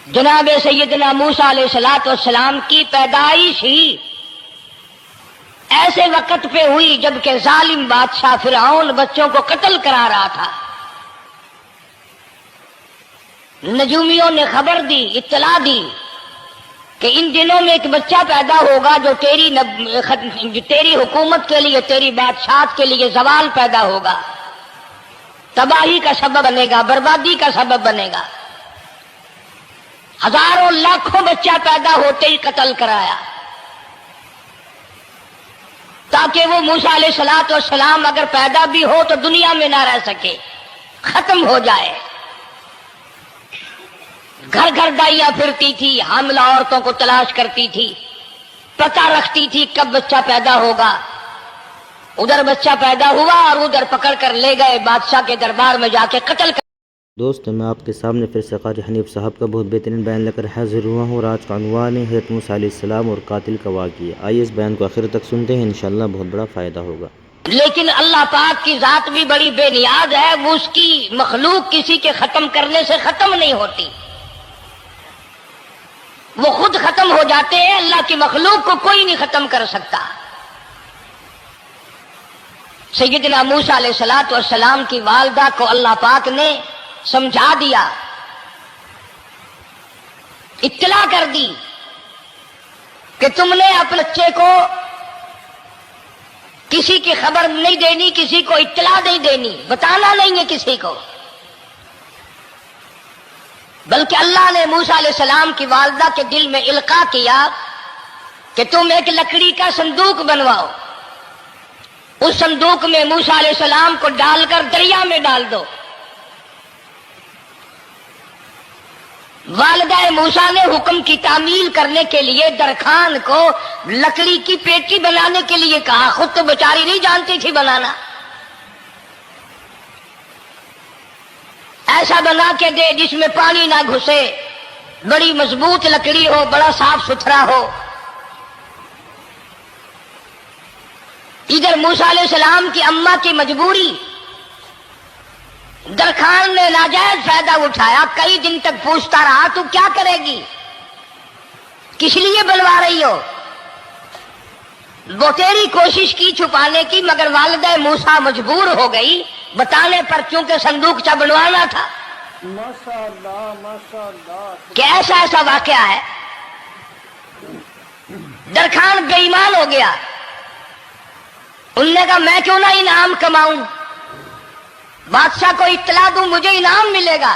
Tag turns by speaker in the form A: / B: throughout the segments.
A: جناب سیدنا موسیٰ علیہ السلام کی پیدائش ہی ایسے وقت پہ ہوئی جبکہ ظالم بادشاہ فرعون بچوں کو قتل کرا رہا تھا۔ نجومیوں نے خبر دی، اطلاع دی کہ ان دنوں میں ایک بچہ پیدا ہوگا جو تیری حکومت کے لیے، تیری بادشاہت کے لیے زوال پیدا ہوگا، تباہی کا سبب بنے گا، بربادی کا سبب بنے گا۔ ہزاروں لاکھوں بچہ پیدا ہوتے ہی قتل کرایا تاکہ وہ موسیٰ علیہ السلام اگر پیدا بھی ہو تو دنیا میں نہ رہ سکے، ختم ہو جائے۔ گھر گھر دائیاں پھرتی تھی، حاملہ عورتوں کو تلاش کرتی تھی، پتہ رکھتی تھی کب بچہ پیدا ہوگا۔ ادھر بچہ پیدا ہوا اور ادھر پکڑ کر لے گئے بادشاہ کے دربار میں جا کے قتل کر۔
B: دوستو میں آپ کے سامنے پھر سے قاری حنیف صاحب کا بہت بہترین بیان لے کر حاضر ہوا ہوں، اور آج کا عنوان ہے حضرت موسیٰ علیہ السلام اور قاتل کا واقعہ۔ آئیے اس بیان کو آخر تک سنتے ہیں، انشاءاللہ بہت بڑا فائدہ ہوگا۔
A: لیکن اللہ پاک کی ذات بھی بڑی بے نیاز ہے، وہ اس کی مخلوق کسی کے ختم کرنے سے ختم نہیں ہوتی، وہ خود ختم ہو جاتے ہیں۔ اللہ کی مخلوق کو کوئی نہیں ختم کر سکتا۔ سیدنا موسیٰ علیہ السلام کی والدہ کو اللہ پاک نے سمجھا دیا، اطلاع کر دی کہ تم نے اپنے بچے کو کسی کی خبر نہیں دینی، کسی کو اطلاع نہیں دینی، بتانا نہیں ہے کسی کو، بلکہ اللہ نے موسیٰ علیہ السلام کی والدہ کے دل میں القاء کیا کہ تم ایک لکڑی کا صندوق بنواؤ، اس صندوق میں موسیٰ علیہ السلام کو ڈال کر دریا میں ڈال دو۔ والدہ موسیٰ نے حکم کی تعمیل کرنے کے لیے درخان کو لکڑی کی پیٹی بنانے کے لیے کہا، خود تو بیچاری نہیں جانتی تھی بنانا۔ ایسا بنا کے دے جس میں پانی نہ گھسے، بڑی مضبوط لکڑی ہو، بڑا صاف ستھرا ہو۔ ادھر موسیٰ علیہ السلام کی اماں کی مجبوری، درخان نے ناجائز فائدہ اٹھایا، کئی دن تک پوچھتا رہا تو کیا کرے گی، کس لیے بنوا رہی ہو؟ وہ تیری کوشش کی چھپانے کی، مگر والدہ موسیٰ مجبور ہو گئی بتانے پر، کیونکہ صندوق چا بنوانا تھا۔ کہ ایسا واقعہ ہے۔ درخان بے ایمان ہو گیا، انہوں نے کہا میں کیوں نہ انعام کماؤں، بادشاہ کو اطلاع دوں، مجھے انعام ملے گا،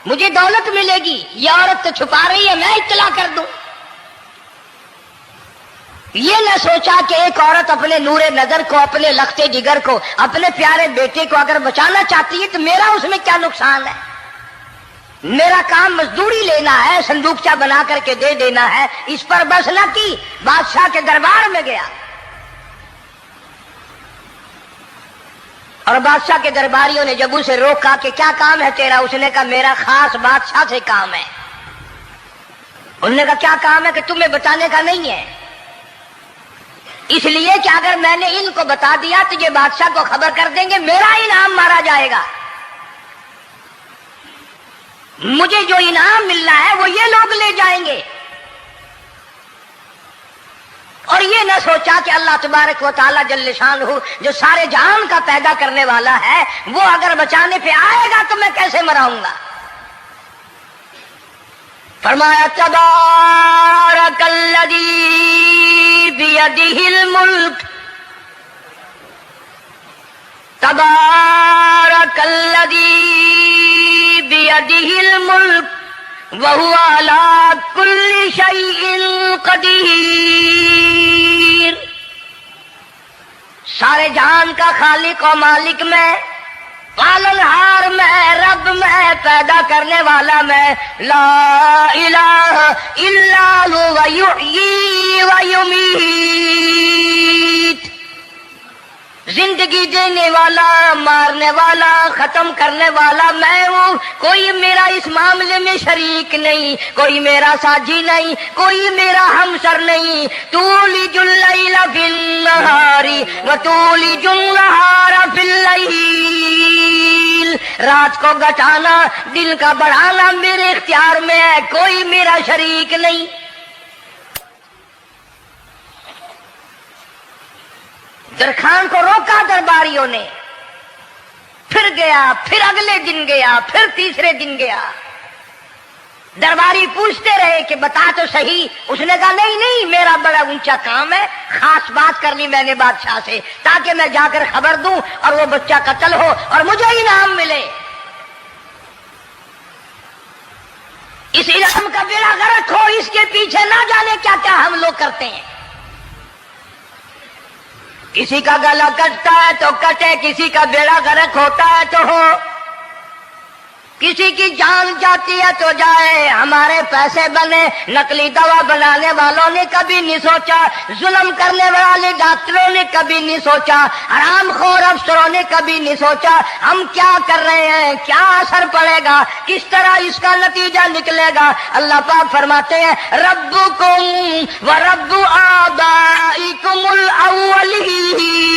A: مجھے دولت ملے گی، یہ عورت تو چھپا رہی ہے، میں اطلاع کر دوں۔ یہ نہ سوچا کہ ایک عورت اپنے نور نظر کو، اپنے لختے جگر کو، اپنے پیارے بیٹے کو اگر بچانا چاہتی ہے تو میرا اس میں کیا نقصان ہے، میرا کام مزدوری لینا ہے، صندوقچہ بنا کر کے دے دینا ہے۔ اس پر بس نہ کی، بادشاہ کے دربار میں گیا، اور بادشاہ کے درباریوں نے جب اسے روکا کہ کیا کام ہے تیرا، اس نے کہا میرا خاص بادشاہ سے کام ہے۔ انہوں نے کہا کیا کام ہے؟ کہ تمہیں بتانے کا نہیں ہے، اس لیے کہ اگر میں نے ان کو بتا دیا تو یہ بادشاہ کو خبر کر دیں گے، میرا انعام مارا جائے گا، مجھے جو انعام ملنا ہے وہ یہ لوگ لے جائیں گے۔ اور یہ نہ سوچا کہ اللہ تبارک و تعالی جل شانہ جو سارے جہان کا پیدا کرنے والا ہے، وہ اگر بچانے پہ آئے گا تو میں کیسے مراؤں گا۔ فرمایا تبارک الذی بیدہ الملک، تبارک الذی بیدہ الملک وَهُوَ عَلَىٰ كُلِّ شَيْءٍ قَدِيرٌ۔ سارے جہان کا خالق و مالک میں، پالنہار میں، رب میں، پیدا کرنے والا میں، لا الہ الا هو یحیی و یمیت۔ زندگی دینے والا، مارنے والا، ختم کرنے والا میں ہوں، کوئی میرا اس معاملے میں شریک نہیں، کوئی میرا ساجی نہیں، کوئی میرا ہمسر نہیں۔ تولج اللیل فی النہار وتولج النہار فی اللیل، رات کو گھٹانا دن کا بڑھانا میرے اختیار میں ہے، کوئی میرا شریک نہیں۔ درخان کو روکا درباریوں نے، پھر گیا، پھر اگلے دن گیا، پھر تیسرے دن گیا۔ درباری پوچھتے رہے کہ بتا تو صحیح۔ اس نے کہا نہیں نہیں، میرا بڑا اونچا کام ہے، خاص بات کرنی میں نے بادشاہ سے، تاکہ میں جا کر خبر دوں اور وہ بچہ قتل ہو اور مجھے انعام ملے۔ اس علم کا بیڑا غرق ہو، اس کے پیچھے نہ جانے کیا کیا ہم لوگ کرتے ہیں۔ کسی کا گلا کٹتا ہے تو کٹے، کسی کا بیڑا غرق ہوتا ہے تو ہو، کسی کی جان جاتی ہے تو جائے، ہمارے پیسے بنے۔ نقلی دوا بنانے والوں نے کبھی نہیں سوچا، ظلم کرنے والے ڈاکٹروں نے کبھی نہیں سوچا، حرام خور افسروں نے کبھی نہیں سوچا ہم کیا کر رہے ہیں، کیا اثر پڑے گا، کس طرح اس کا نتیجہ نکلے گا۔ اللہ پاک فرماتے ہیں ربکم و رب آبائکم الاولین،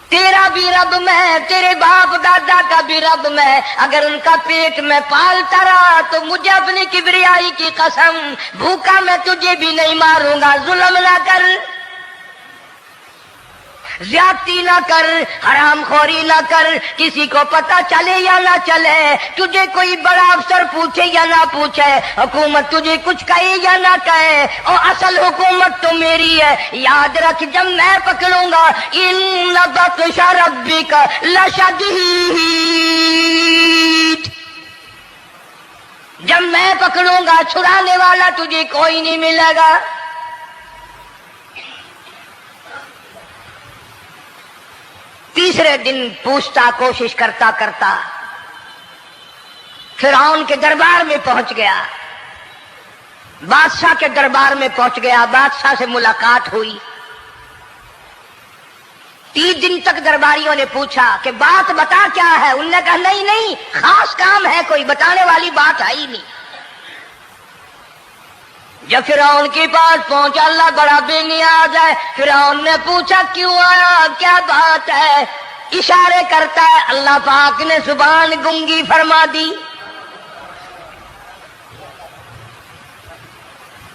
A: تیرا بھی رب میں، تیرے باپ دادا کا بھی رب میں، اگر ان کا پیٹ میں پالتا رہا تو مجھے اپنی کبریائی کی قسم، بھوکا میں تجھے بھی نہیں ماروں گا۔ ظلم نہ کر، زیادتی نہ کر، حرام خوری نہ کر، کسی کو پتہ چلے یا نہ چلے، تجھے کوئی بڑا افسر پوچھے یا نہ پوچھے، حکومت تجھے کچھ کہے یا نہ کہے، اور اصل حکومت تو میری ہے۔ یاد رکھ جب میں پکڑوں گا ان بطش ربک لشدید، جب میں پکڑوں گا چھڑانے والا تجھے کوئی نہیں ملے گا۔ تیسرے دن پوچھتا، کوشش کرتا کرتا فرعون کے دربار میں پہنچ گیا، بادشاہ کے دربار میں پہنچ گیا، بادشاہ سے ملاقات ہوئی۔ 3 دن تک درباریوں نے پوچھا کہ بات بتا کیا ہے، انہوں نے کہا نہیں نہیں، خاص کام ہے، کوئی بتانے والی بات ہے ہی نہیں۔ جب فرعون کے پاس پہنچا، اللہ بڑا بے نیاز ہے، فرعون نے پوچھا کیوں آیا، کیا بات ہے، اشارے کرتا ہے، اللہ پاک نے زبان گنگی فرما دی۔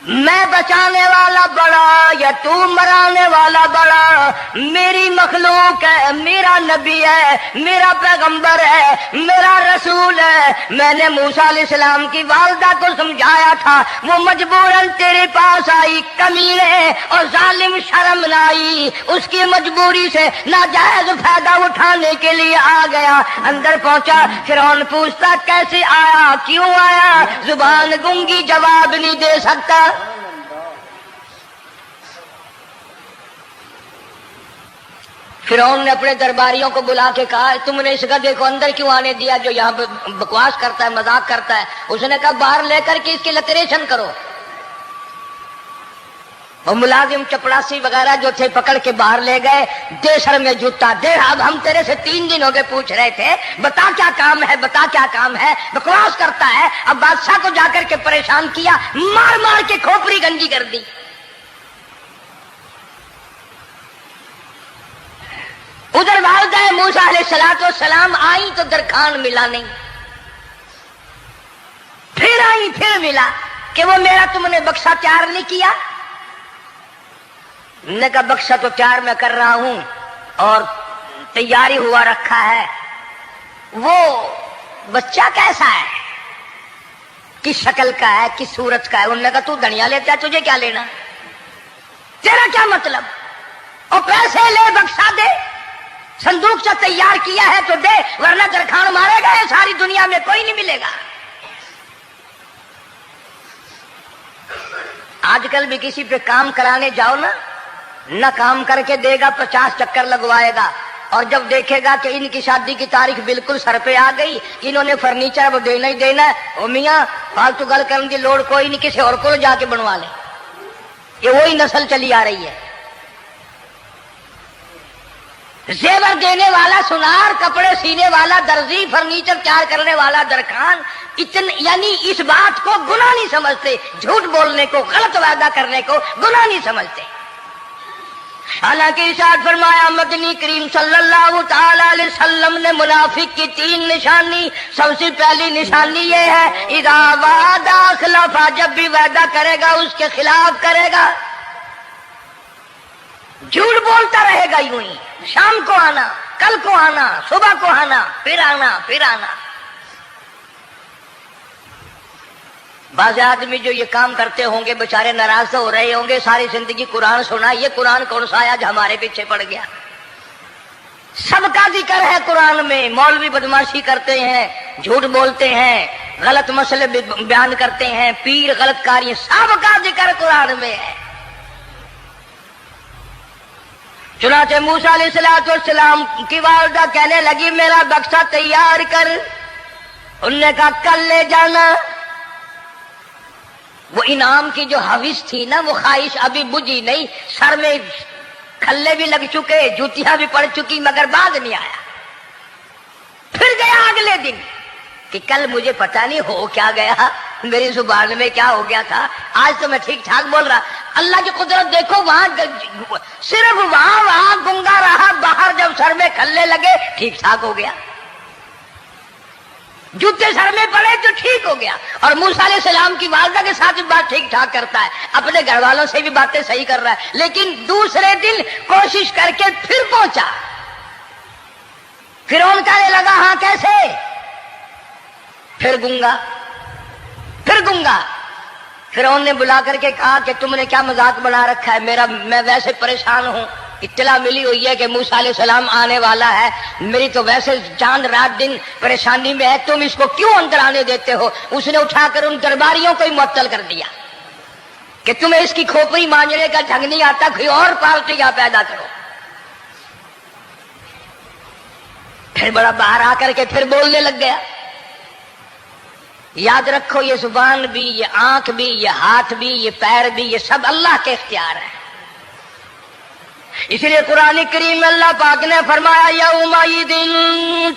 A: میں بچانے والا بڑا یا تو مرانے والا بڑا، میری مخلوق ہے، میرا نبی ہے، میرا پیغمبر ہے، میرا رسول ہے۔ میں نے موسیٰ علیہ السلام کی والدہ کو سمجھایا تھا، وہ مجبوراً تیرے پاس آئی، کمینے اور ظالم شرم نہ آئی، اس کی مجبوری سے ناجائز فائدہ اٹھانے کے لیے آ گیا۔ اندر پہنچا، فرعون پوچھتا کیسے آیا، کیوں آیا، زبان گنگی جواب نہیں دے سکتا۔ فرعون نے اپنے درباریوں کو بلا کے کہا تم نے اس گدھے کو اندر کیوں آنے دیا جو یہاں پہ بکواس کرتا ہے، مذاق کرتا ہے؟ اس نے کہا باہر لے کر کے اس کی لتریشن کرو۔ وہ ملازم چپڑاسی وغیرہ جو تھے پکڑ کے باہر لے گئے، دے سر میں جوتا دے، اب ہم تیرے سے 3 دن ہو گئے پوچھ رہے تھے، بتا کیا کام ہے، بتا کیا کام ہے، بکواس کرتا ہے۔ اب بادشاہ کو جا کر کے پریشان کیا، مار مار کے کھوپڑی گنجی کر دی۔ ادھر والدہ موسیٰ علیہ السلام آئی تو درخان ملا نہیں، پھر آئی پھر ملا کہ وہ میرا تم نے بکسا تیار نہیں کیا۔ نے کہا بکسا تو تیار میں کر رہا ہوں اور تیاری ہوا رکھا ہے، وہ بچہ کیسا ہے، کس شکل کا ہے، کس صورت کا ہے؟ انہوں نے کہا تو دنیا لیتا ہے، تجھے کیا لینا، تیرا کیا مطلب، اور پیسے لے بکسا دے، صندوق سے تیار کیا ہے تو دے، ورنہ درخان مارے گئے، ساری دنیا میں کوئی نہیں ملے گا۔ آج کل بھی کسی پہ کام کرانے جاؤ نا، نہ کام کر کے دے گا، 50 چکر لگوائے گا، اور جب دیکھے گا کہ ان کی شادی کی تاریخ بالکل سر پہ آ گئی، انہوں نے فرنیچر وہ دینا ہی دینا ہے، او میاں فالتو گل کرنے کی لوڑ کوئی نہیں، کسی اور کو جا کے بنوا لے۔ یہ وہی نسل چلی آ رہی ہے، زیور دینے والا سنار، کپڑے سینے والا درزی، فرنیچر تیار کرنے والا درخان، یعنی اس بات کو گناہ نہیں سمجھتے، جھوٹ بولنے کو، غلط وعدہ کرنے کو گناہ نہیں سمجھتے۔ حالانکہ ارشاد فرمایا مدنی کریم صلی اللہ تعالی علیہ وسلم نے منافق کی 3 نشانی، سب سے پہلی نشانی یہ ہے اذا وعد اخلف، جب بھی وعدہ کرے گا اس کے خلاف کرے گا، جھوٹ بولتا رہے گا یوں ہی، شام کو آنا، کل کو آنا، صبح کو آنا، پھر آنا، پھر آنا۔ بعض آدمی جو یہ کام کرتے ہوں گے بےچارے ناراض ہو رہے ہوں گے، ساری زندگی قرآن سنا، یہ قرآن کون سا آیا جو ہمارے پیچھے پڑ گیا؟ سب کا ذکر ہے قرآن میں، مولوی بدماشی کرتے ہیں، جھوٹ بولتے ہیں، غلط مسئلے بیان کرتے ہیں، پیر غلط کاری، سب کا ذکر قرآن میں ہے۔ چنانچہ موسیٰ علیہ السلام کی والدہ کہنے لگی میرا بکسا تیار کر، انہوں نے کہا کل لے جانا۔ وہ انعام کی جو حوث تھی نا، وہ خواہش ابھی بجھی نہیں، سر میں کھلے بھی لگ چکے، جوتیاں بھی پڑ چکی، مگر بعد نہیں آیا۔ پھر گیا اگلے دن کہ کل مجھے پتہ نہیں ہو کیا گیا، میری زبان میں کیا ہو گیا تھا، آج تو میں ٹھیک ٹھاک بول رہا۔ اللہ کی قدرت دیکھو، وہاں صرف وہاں گنگا رہا، باہر جب سر میں کھلے لگے ٹھیک ٹھاک ہو گیا، جوتے سر میں پڑے تو ٹھیک ہو گیا۔ اور موسیٰ علیہ السلام کی والدہ کے ساتھ بھی بات ٹھیک ٹھاک کرتا ہے، اپنے گھر والوں سے بھی باتیں صحیح کر رہا ہے، لیکن دوسرے دن کوشش کر کے پھر پہنچا۔ فرعون کہنے لگا ہاں کیسے؟ پھر گنگا، پھر گنگا۔ فرعون نے بلا کر کے کہا کہ تم نے کیا مذاق بنا رکھا ہے، میں ویسے پریشان ہوں، اطلاع ملی ہوئی ہے کہ موسیٰ علیہ السلام آنے والا ہے، میری تو ویسے چاند رات دن پریشانی میں ہے، تم اس کو کیوں اندر آنے دیتے ہو؟ اس نے اٹھا کر ان درباریوں کو ہی معطل کر دیا کہ تمہیں اس کی کھوپڑی مانجنے کا ڈھنگ نہیں آتا، کوئی اور پارٹی یہاں پیدا کرو۔ پھر بڑا باہر آ کر کے پھر بولنے لگ گیا۔ یاد رکھو یہ زبان بھی، یہ آنکھ بھی، یہ ہاتھ بھی، یہ پیر بھی، یہ سب اللہ کے اختیار ہے۔ اس لیے قرآن کریم میں اللہ پاک نے فرمایا یومئذ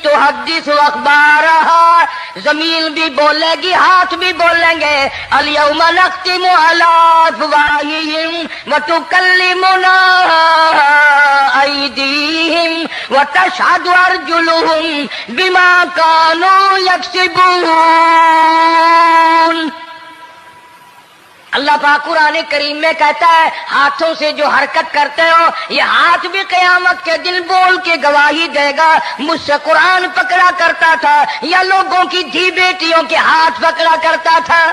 A: تحدث اخبارہا، زمین بھی بولے گی، ہاتھ بھی بولیں گے، الیوم نختم علی افواہہم وتکلمنا ایدیہم وتشہد ارجلہم بما کانوا یکسبون۔ اللہ پاک قرآن کریم میں کہتا ہے ہاتھوں سے جو حرکت کرتے ہو، یہ ہاتھ بھی قیامت کے دن بول کے گواہی دے گا مجھ سے قرآن پکڑا کرتا تھا، یا لوگوں کی دھی بیٹیوں کے ہاتھ پکڑا کرتا تھا۔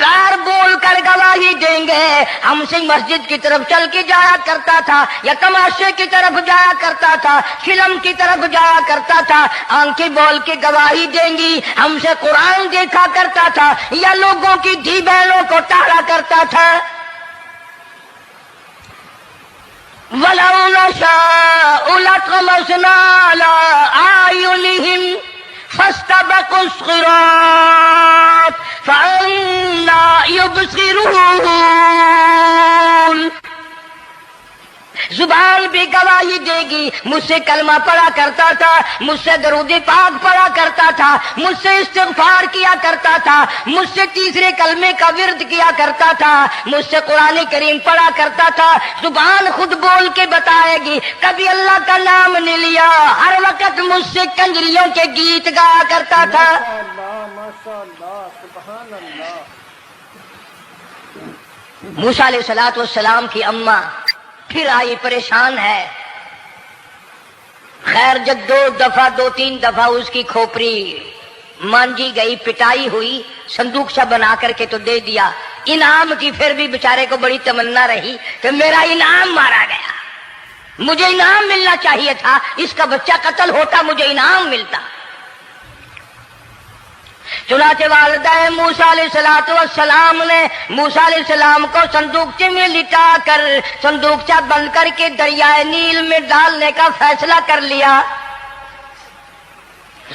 A: پیر بول کر گواہی دیں گے ہم سے مسجد کی طرف چل کے جایا کرتا تھا، یا تماشے کی طرف جایا کرتا تھا، فلم کی طرف جایا کرتا تھا۔ آنکھیں بول کے گواہی دیں گی ہم سے قرآن دیکھا کرتا تھا، یا لوگوں کی دھی بہنوں کو ٹالا کرتا تھا۔ وَلَوْ نَشَاءُ لَطَمَسْنَا عَلَىٰ أَعْيُنِهِمْ فَاسْتَبَقُوا الصِّرَاطَ فَأَنَّىٰ يُبْصِرُونَ۔ زبان بھی گواہی دے گی، مجھ سے کلمہ پڑھا کرتا تھا، مجھ سے درود پاک پڑھا کرتا تھا، مجھ سے استغفار کیا کرتا تھا، مجھ سے تیسرے کلمے کا ورد کیا کرتا تھا، مجھ سے قرآن کریم پڑھا کرتا تھا۔ زبان خود بول کے بتائے گی، کبھی اللہ کا نام نہیں لیا، ہر وقت مجھ سے کنجریوں کے گیت گایا کرتا تھا۔ موسیٰ علیہ السلام کی اماں پھر آئی، پریشان ہے، خیر جب 2-3 دفعہ اس کی کھوپڑی مانجی گئی، پٹائی ہوئی، صندوق سا بنا کر کے تو دے دیا۔ انعام کی پھر بھی بیچارے کو بڑی تمنا رہی کہ میرا انعام مارا گیا، مجھے انعام ملنا چاہیے تھا، اس کا بچہ قتل ہوتا مجھے انعام ملتا۔ چنانچہ والدہ موسیٰ علیہ السلام نے موسیٰ علیہ السلام کو صندوقچے میں لٹا کر صندوقچہ بند کر کے دریائے نیل میں ڈالنے کا فیصلہ کر لیا۔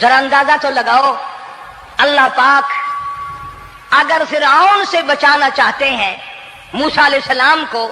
A: ذرا اندازہ تو لگاؤ، اللہ پاک اگر فرعون سے بچانا چاہتے ہیں موسیٰ علیہ السلام کو،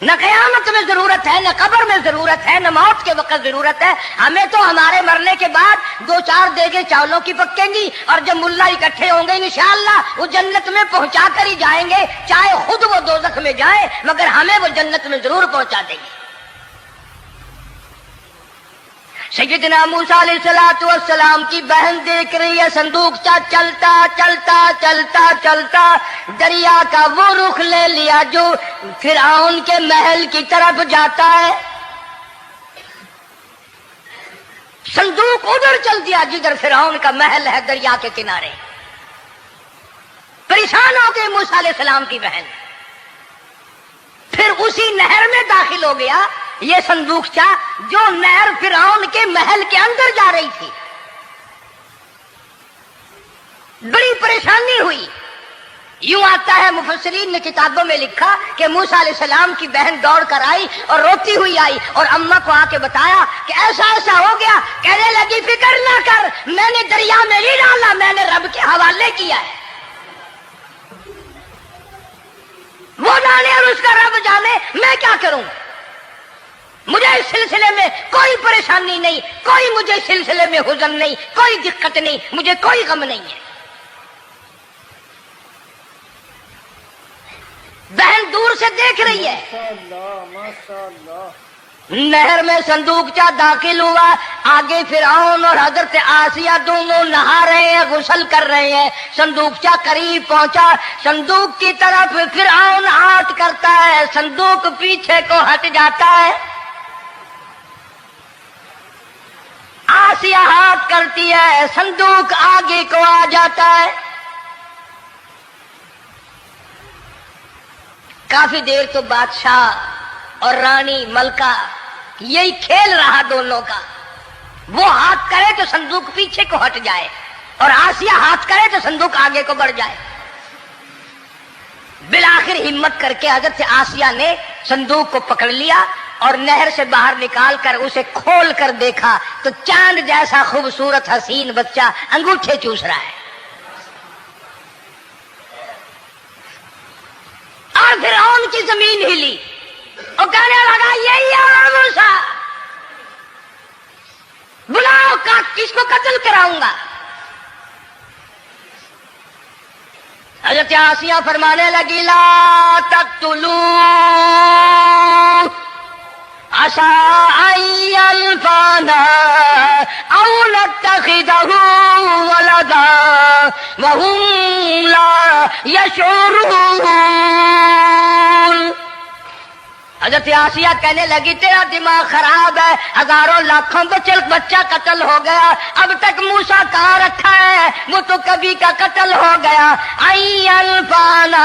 A: نہ قیامت میں ضرورت ہے، نہ قبر میں ضرورت ہے، نہ موت کے وقت ضرورت ہے. ہمیں تو ہمارے مرنے کے بعد 2-4 دیگیں چاولوں کی پکیں گی، اور جب ملا اکٹھے ہوں گے انشاءاللہ وہ جنت میں پہنچا کر ہی جائیں گے، چاہے خود وہ دوزخ میں جائیں مگر ہمیں وہ جنت میں ضرور پہنچا دیں گے. سیدنا موسیٰ علیہ السلام کی بہن دیکھ رہی ہے صندوق چلتا چلتا چلتا چلتا دریا کا وہ رخ لے لیا جو فرعون کے محل کی طرف جاتا ہے. صندوق ادھر چل دیا جدھر فرعون کا محل ہے، دریا کے کنارے. پریشان ہو گئی موسیٰ علیہ السلام کی بہن. پھر اسی نہر میں داخل ہو گیا یہ صندوق جو نہر فرعون کے محل کے اندر جا رہی تھی. بڑی پریشانی ہوئی. یوں آتا ہے مفسرین نے کتابوں میں لکھا کہ موسیٰ علیہ السلام کی بہن دوڑ کر آئی اور روتی ہوئی آئی اور اماں کو آ کے بتایا کہ ایسا ایسا ہو گیا. کہنے لگی فکر نہ کر، میں نے دریا میں نہیں ڈالا، میں نے رب کے حوالے کیا ہے. وہ جانے اور اس کا رب جانے، میں کیا کروں. مجھے اس سلسلے میں کوئی پریشانی نہیں، کوئی مجھے اس سلسلے میں حزن نہیں، کوئی دقت نہیں، مجھے کوئی غم نہیں ہے. بہن دور سے دیکھ رہی ہے. نہر میں صندوق داخل ہوا. آگے فرعون اور حضرت آسیہ دونوں نہا رہے ہیں، غسل کر رہے ہیں. صندوق قریب پہنچا، صندوق کی طرف فرعون ہاتھ کرتا ہے، صندوق پیچھے کو ہٹ جاتا ہے. آسیہ ہاتھ کرتی ہے، صندوق آگے کو آ جاتا ہے. کافی دیر تو بادشاہ اور رانی ملکہ یہی کھیل رہا دونوں کا. وہ ہاتھ کرے تو صندوق پیچھے کو ہٹ جائے اور آسیہ ہاتھ کرے تو صندوق آگے کو بڑھ جائے. بالآخر ہمت کر کے حضرت آسیہ نے صندوق کو پکڑ لیا اور نہر سے باہر نکال کر اسے کھول کر دیکھا تو چاند جیسا خوبصورت حسین بچہ انگوٹھے چوس رہا ہے. اور فرعون کی زمین ہلی اور کہنے لگا یہی ہے موسیٰ، بلاؤ کس کو قتل کراؤں گا. حضرت آسیہ فرمانے لگی لا تقتلوا عسى أن ينفعنا أو نتخذه ولدا وهم لا يشعرون. حضرت آسیہ کہنے لگی تیرا دماغ خراب ہے، ہزاروں لاکھوں بچہ قتل ہو گیا، اب تک موسیٰ کہاں رکھا ہے، وہ تو کبھی کا قتل ہو گیا. اینفانا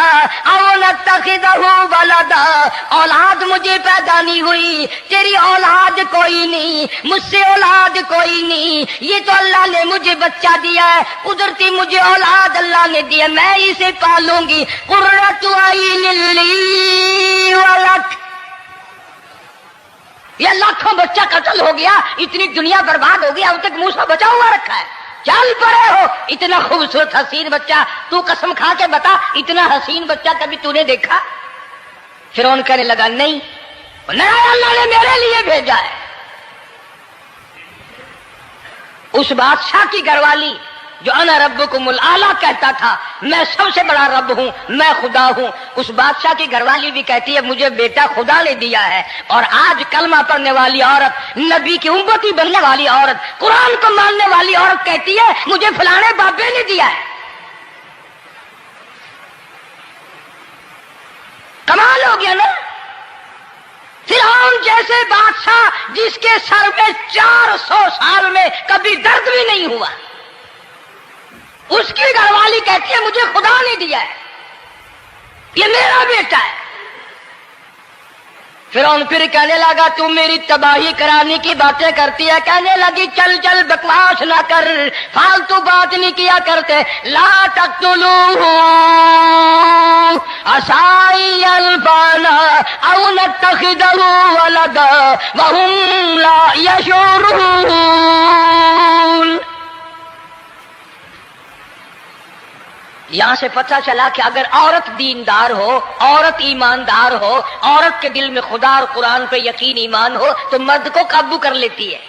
A: او نتخذہ ولدا، اولاد مجھے پیدا نہیں ہوئی، تیری اولاد کوئی نہیں، مجھ سے اولاد کوئی نہیں، یہ تو اللہ نے مجھے بچہ دیا ہے، قدرتی مجھے اولاد اللہ نے دیا، میں اسے پالوں گی. قرۃ عین لی ولک، یہ لاکھوں بچہ قتل ہو گیا، اتنی دنیا برباد ہو گیا، اب تک موسیٰ بچا ہوا رکھا ہے. چل پڑے ہو، اتنا خوبصورت حسین بچہ، تو قسم کھا کے بتا اتنا حسین بچہ کبھی تو نے دیکھا؟ فرعون کہنے لگا نہیں، اللہ نے میرے لیے بھیجا ہے. اس بادشاہ کی گھر والی جو انا ربکم الاعلی کہتا تھا، میں سب سے بڑا رب ہوں، میں خدا ہوں، اس بادشاہ کی گھر والی بھی کہتی ہے مجھے بیٹا خدا نے دیا ہے. اور آج کلمہ پڑھنے والی عورت، نبی کی امتی بننے والی عورت، قرآن کو ماننے والی عورت کہتی ہے مجھے فلانے بابے نے دیا ہے. کمال ہو گیا نا. فرعون جیسے بادشاہ جس کے سر میں 400 سال میں کبھی درد بھی نہیں ہوا، اس کی گھر والی کہتی ہے مجھے خدا نے دیا ہے، یہ میرا بیٹا ہے. فرعون پھر کہنے لگا تم میری تباہی کرانے کی باتیں کرتی ہے. کہنے لگی چل چل بکواس نہ کر، فالتو بات نہیں کیا کرتے. لا تقتلوہ عسى ينفعنا او نتخذہ ولدا وهم لا يشعرون. یہاں سے پتہ چلا کہ اگر عورت دیندار ہو، عورت ایماندار ہو، عورت کے دل میں خدا اور قرآن پہ یقین ایمان ہو تو مرد کو قابو کر لیتی ہے.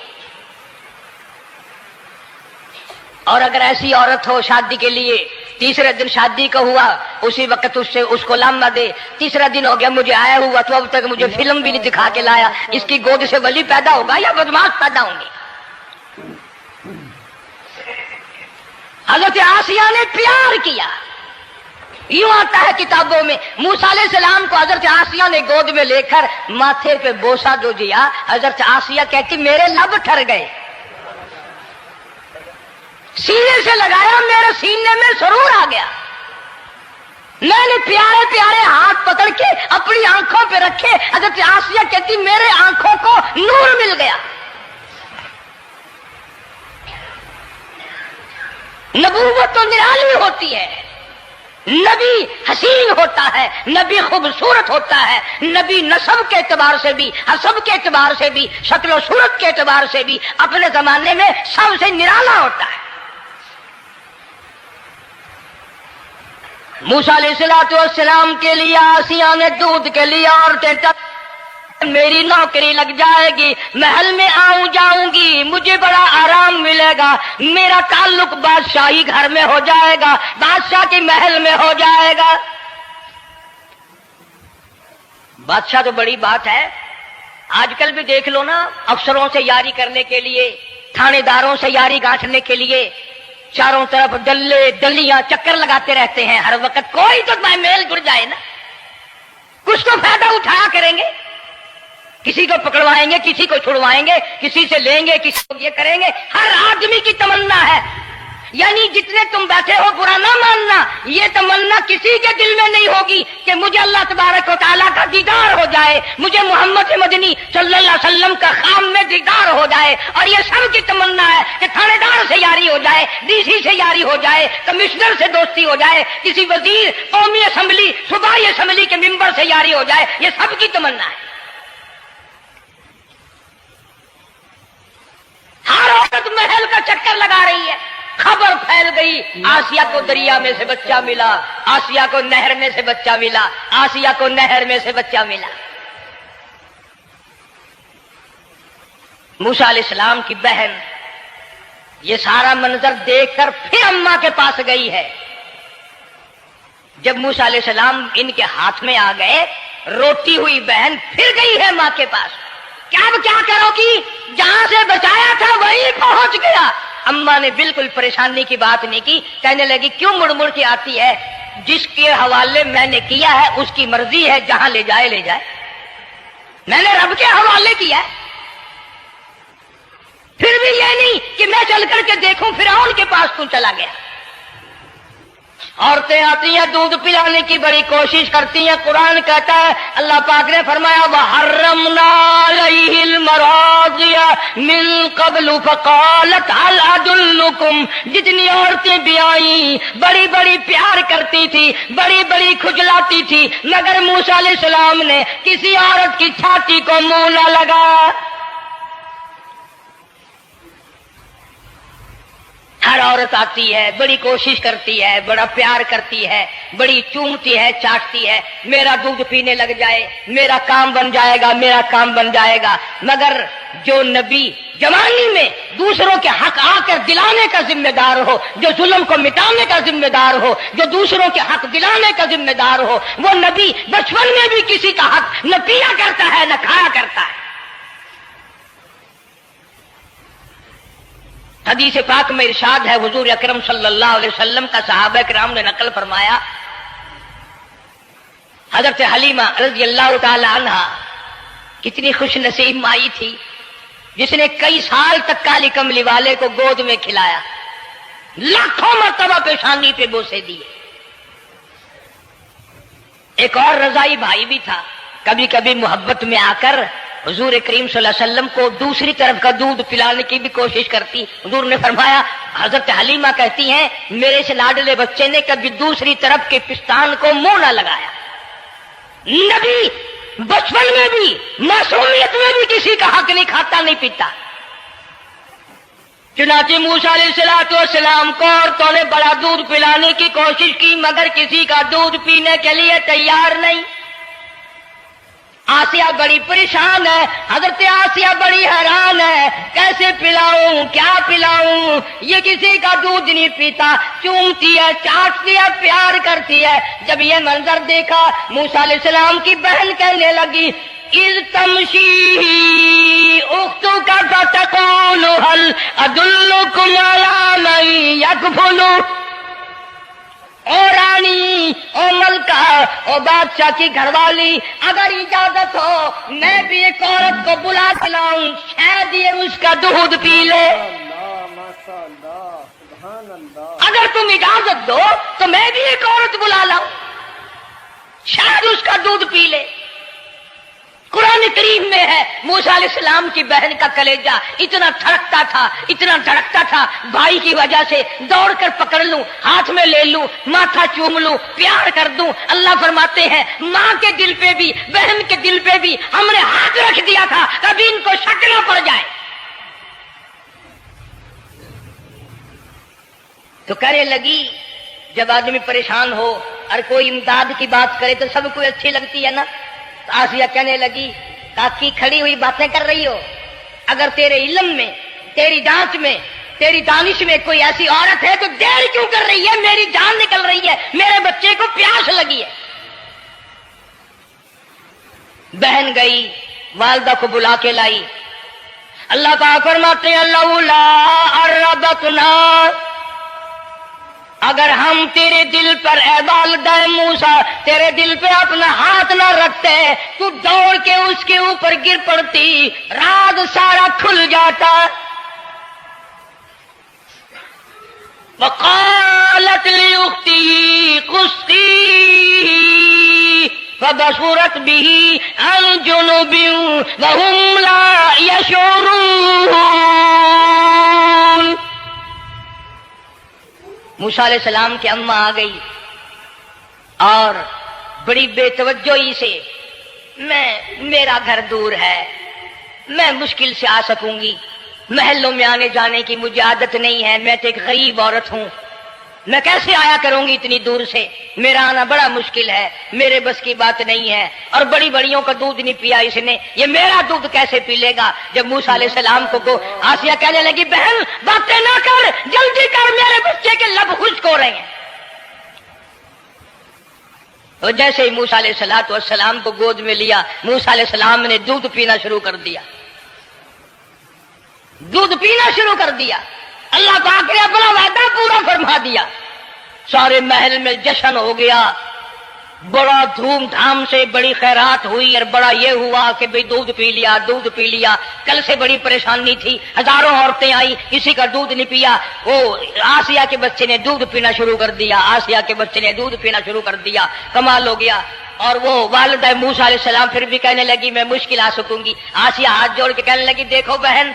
A: اور اگر ایسی عورت ہو شادی کے لیے، تیسرے دن شادی کا ہوا، اسی وقت اس کو لامہ دے، تیسرا دن ہو گیا مجھے آیا ہوا تو اب تک مجھے فلم بھی نہیں دکھا کے لایا، اس کی گود سے ولی پیدا ہوگا یا بدماش پیدا ہوں گے؟ حضرت آسیہ نے پیار کیا. یوں آتا ہے کتابوں میں موسیٰ علیہ السلام کو حضرت آسیہ نے گود میں لے کر ماتھے پہ بوسہ جو دیا، حضرت آسیہ کہتی میرے لب ٹھر گئے. سینے سے لگایا، میرے سینے میں سرور آ گیا. میں نے پیارے پیارے ہاتھ پکڑ کے اپنی آنکھوں پہ رکھے، حضرت آسیہ کہتی میرے آنکھوں کو نور مل گیا. نبوت تو نرالی ہوتی ہے، نبی حسین ہوتا ہے، نبی خوبصورت ہوتا ہے، نبی نسب کے اعتبار سے بھی، حسب کے اعتبار سے بھی، شکل و صورت کے اعتبار سے بھی اپنے زمانے میں سب سے نرالا ہوتا ہے. موسیٰ علیہ السلام کے لیے آسیہ نے دودھ کے لیے عورتیں میری نوکری لگ جائے گی، محل میں آؤں جاؤں گی، مجھے بڑا آرام ملے گا، میرا تعلق بادشاہی گھر میں ہو جائے گا، بادشاہ کے محل میں ہو جائے گا. بادشاہ تو بڑی بات ہے، آج کل بھی دیکھ لو نا، افسروں سے یاری کرنے کے لیے، تھانے داروں سے یاری گانٹھنے کے لیے چاروں طرف ڈلے ڈلیاں چکر لگاتے رہتے ہیں ہر وقت. کوئی تو میل جڑ جائے نا، کچھ تو فائدہ اٹھایا کریں گے. کسی کو پکڑوائیں گے، کسی کو چھڑوائیں گے، کسی سے لیں گے، کسی کو یہ کریں گے. ہر آدمی کی تمنا ہے، یعنی جتنے تم بیٹھے ہو برا نہ ماننا، یہ تمنا کسی کے دل میں نہیں ہوگی کہ مجھے اللہ تبارک و تعالیٰ کا دیدار ہو جائے، مجھے محمد مدنی صلی اللہ علیہ وسلم کا خام میں دیدار ہو جائے. اور یہ سب کی تمنا ہے کہ تھانے دار سے یاری ہو جائے، ڈی سی سے یاری ہو جائے، کمشنر سے دوستی ہو جائے، کسی وزیر، قومی اسمبلی، صوبائی اسمبلی کے ممبر سے یاری ہو جائے. یہ سب کی تمنا ہے. ہر عورت محل کا چکر لگا رہی ہے. خبر پھیل گئی، آسیہ کو دریا میں سے بچہ ملا، آسیہ کو نہر میں سے بچہ ملا، آسیہ کو نہر میں سے بچہ ملا. موسیٰ علیہ السلام کی بہن یہ سارا منظر دیکھ کر پھر اماں کے پاس گئی ہے. جب موسیٰ علیہ السلام ان کے ہاتھ میں آ گئے، روتی ہوئی بہن پھر گئی ہے ماں کے پاس. کیا کرو گی؟ جہاں سے بچایا تھا وہیں پہنچ گیا. اماں نے بالکل پریشانی کی بات نہیں کی، کہنے لگی کیوں مڑ مڑ کے آتی ہے؟ جس کے حوالے میں نے کیا ہے اس کی مرضی ہے، جہاں لے جائے لے جائے. میں نے رب کے حوالے کیا ہے. پھر بھی یہ نہیں کہ میں چل کر کے دیکھوں فرعون کے پاس کیوں چلا گیا. عورتیں آتی ہیں دودھ پلانے کی بڑی کوشش کرتی ہیں. قرآن کہتا ہے، اللہ پاک نے فرمایا وَحَرَّمْنَا عَلَيْهِ الْمَرَاضِعَ مِن قَبْلُ فَقَالَتْ هَلْ أَدُلُّكُمْ. جتنی عورتیں بھی آئیں بڑی بڑی پیار کرتی تھی، بڑی بڑی کھجلاتی تھی، مگر موسیٰ علیہ السلام نے کسی عورت کی چھاتی کو منہ نہ لگا. ہر عورت آتی ہے، بڑی کوشش کرتی ہے، بڑا پیار کرتی ہے، بڑی چومتی ہے، چاٹتی ہے، میرا دودھ پینے لگ جائے، میرا کام بن جائے گا، میرا کام بن جائے گا. مگر جو نبی جوانی میں دوسروں کے حق آ کر دلانے کا ذمہ دار ہو، جو ظلم کو مٹانے کا ذمہ دار ہو، جو دوسروں کے حق دلانے کا ذمہ دار ہو، وہ نبی بچپن میں بھی کسی کا حق نہ پیا کرتا ہے نہ کھایا کرتا ہے. حدیث پاک میں ارشاد ہے، حضور اکرم صلی اللہ علیہ وسلم کا صحابہ کرام نے نقل فرمایا، حضرت حلیمہ رضی اللہ تعالی عنہا کتنی خوش نصیب مائی تھی جس نے کئی سال تک کالی کملی والے کو گود میں کھلایا، لاکھوں مرتبہ پیشانی پہ بوسے دیے. ایک اور رضائی بھائی بھی تھا، کبھی کبھی محبت میں آ کر حضور کریم صلی اللہ علیہ وسلم کو دوسری طرف کا دودھ پلانے کی بھی کوشش کرتی. حضور نے فرمایا، حضرت حلیمہ کہتی ہیں میرے سے لاڈلے بچے نے کبھی دوسری طرف کے پستان کو منہ نہ لگایا. نبی بچپن میں بھی معصومیت میں بھی کسی کا حق نہیں کھاتا نہیں پیتا. چنانچہ موسیٰ علیہ السلام کو عورتوں نے بڑا دودھ پلانے کی کوشش کی مگر کسی کا دودھ پینے کے لیے تیار نہیں۔ آسیہ بڑی پریشان ہے، حضرت آسیہ بڑی حیران ہے، کیسے پلاؤں، کیا پلاؤں، یہ کسی کا دودھ نہیں پیتا، چومتی ہے، چاٹتی ہے، پیار کرتی ہے۔ جب یہ منظر دیکھا موسیٰ علیہ السلام کی بہن کہنے لگی اِذْ تَمْشِي أُخْتُكَ فَتَقُولُ هَلْ أَدُلُّكُمْ عَلَىٰ مَن يَكْفُلُهُ۔ او رانی، او ملکہ، او بادشاہ کی گھر والی، اگر اجازت ہو میں بھی ایک عورت کو بلا کے لاؤں، شاید یہ اس کا دودھ پی لے۔ اگر تم اجازت دو تو میں بھی ایک عورت بلا لاؤں، شاید اس کا دودھ پی لے۔ قرآن کریم میں ہے موسیٰ علیہ السلام کی بہن کا کلیجہ اتنا دھڑکتا تھا بھائی کی وجہ سے، دوڑ کر پکڑ لوں، ہاتھ میں لے لوں، ماتھا چوم لوں، پیار کر دوں۔ اللہ فرماتے ہیں ماں کے دل پہ بھی بہن کے دل پہ بھی ہم نے ہاتھ رکھ دیا تھا، کبھی ان کو شک نہ پڑ جائے۔ تو کہنے لگی جب آدمی پریشان ہو اور کوئی امداد کی بات کرے تو سب کو اچھی لگتی ہے نا۔ آسیہ کہنے لگی کاکی کھڑی ہوئی باتیں کر رہی ہو، اگر تیرے علم میں، تیری جانچ میں، تیری دانش میں کوئی ایسی عورت ہے تو دیر کیوں کر رہی ہے؟ میری جان نکل رہی ہے، میرے بچے کو پیاس لگی ہے۔ بہن گئی والدہ کو بلا کے لائی۔ اللہ پاک فرماتے ہیں لولا اربتنا، اگر ہم تیرے دل پر اے والدہ موسیٰ تیرے دل پہ اپنا ہاتھ نہ رکھتے تو دوڑ کے اس کے اوپر گر پڑتی، راز سارا کھل جاتا۔ وقالت لأخته قسطی فبصرت به عن جنب وهم لا يشعرون۔ موسیٰ علیہ السلام کی اماں آ گئی اور بڑی بے توجہی سے میرا گھر دور ہے، میں مشکل سے آ سکوں گی، محلوں میں آنے جانے کی مجھے عادت نہیں ہے، میں تو ایک غریب عورت ہوں، میں کیسے آیا کروں گی اتنی دور سے، میرا آنا بڑا مشکل ہے، میرے بس کی بات نہیں ہے، اور بڑی بڑیوں کا دودھ نہیں پیا اس نے، یہ میرا دودھ کیسے پی لے گا۔ جب موسیٰ علیہ السلام کو آسیہ کہنے لگی بہن باتیں نہ کر، جلدی کر، میرے بچے کے لب خشک ہو رہے ہیں۔ اور جیسے ہی موسیٰ علیہ السلام کو گود میں لیا، موسیٰ علیہ السلام نے دودھ پینا شروع کر دیا، دودھ پینا شروع کر دیا۔ اللہ پاک نے اپنا وعدہ پورا فرما دیا، سارے محل میں جشن ہو گیا، بڑا دھوم دھام سے بڑی خیرات ہوئی، اور بڑا یہ ہوا کہ بھئی دودھ پی لیا، دودھ پی لیا۔ کل سے بڑی پریشانی تھی، ہزاروں عورتیں آئی، کسی کا دودھ نہیں پیا۔ وہ آسیہ کے بچے نے دودھ پینا شروع کر دیا، آسیہ کے بچے نے دودھ پینا شروع کر دیا، کمال ہو گیا۔ اور وہ والدہ موسیٰ علیہ السلام پھر بھی کہنے لگی میں مشکل آ سکوں گی۔ آسیہ ہاتھ جوڑ کے کہنے لگی دیکھو بہن،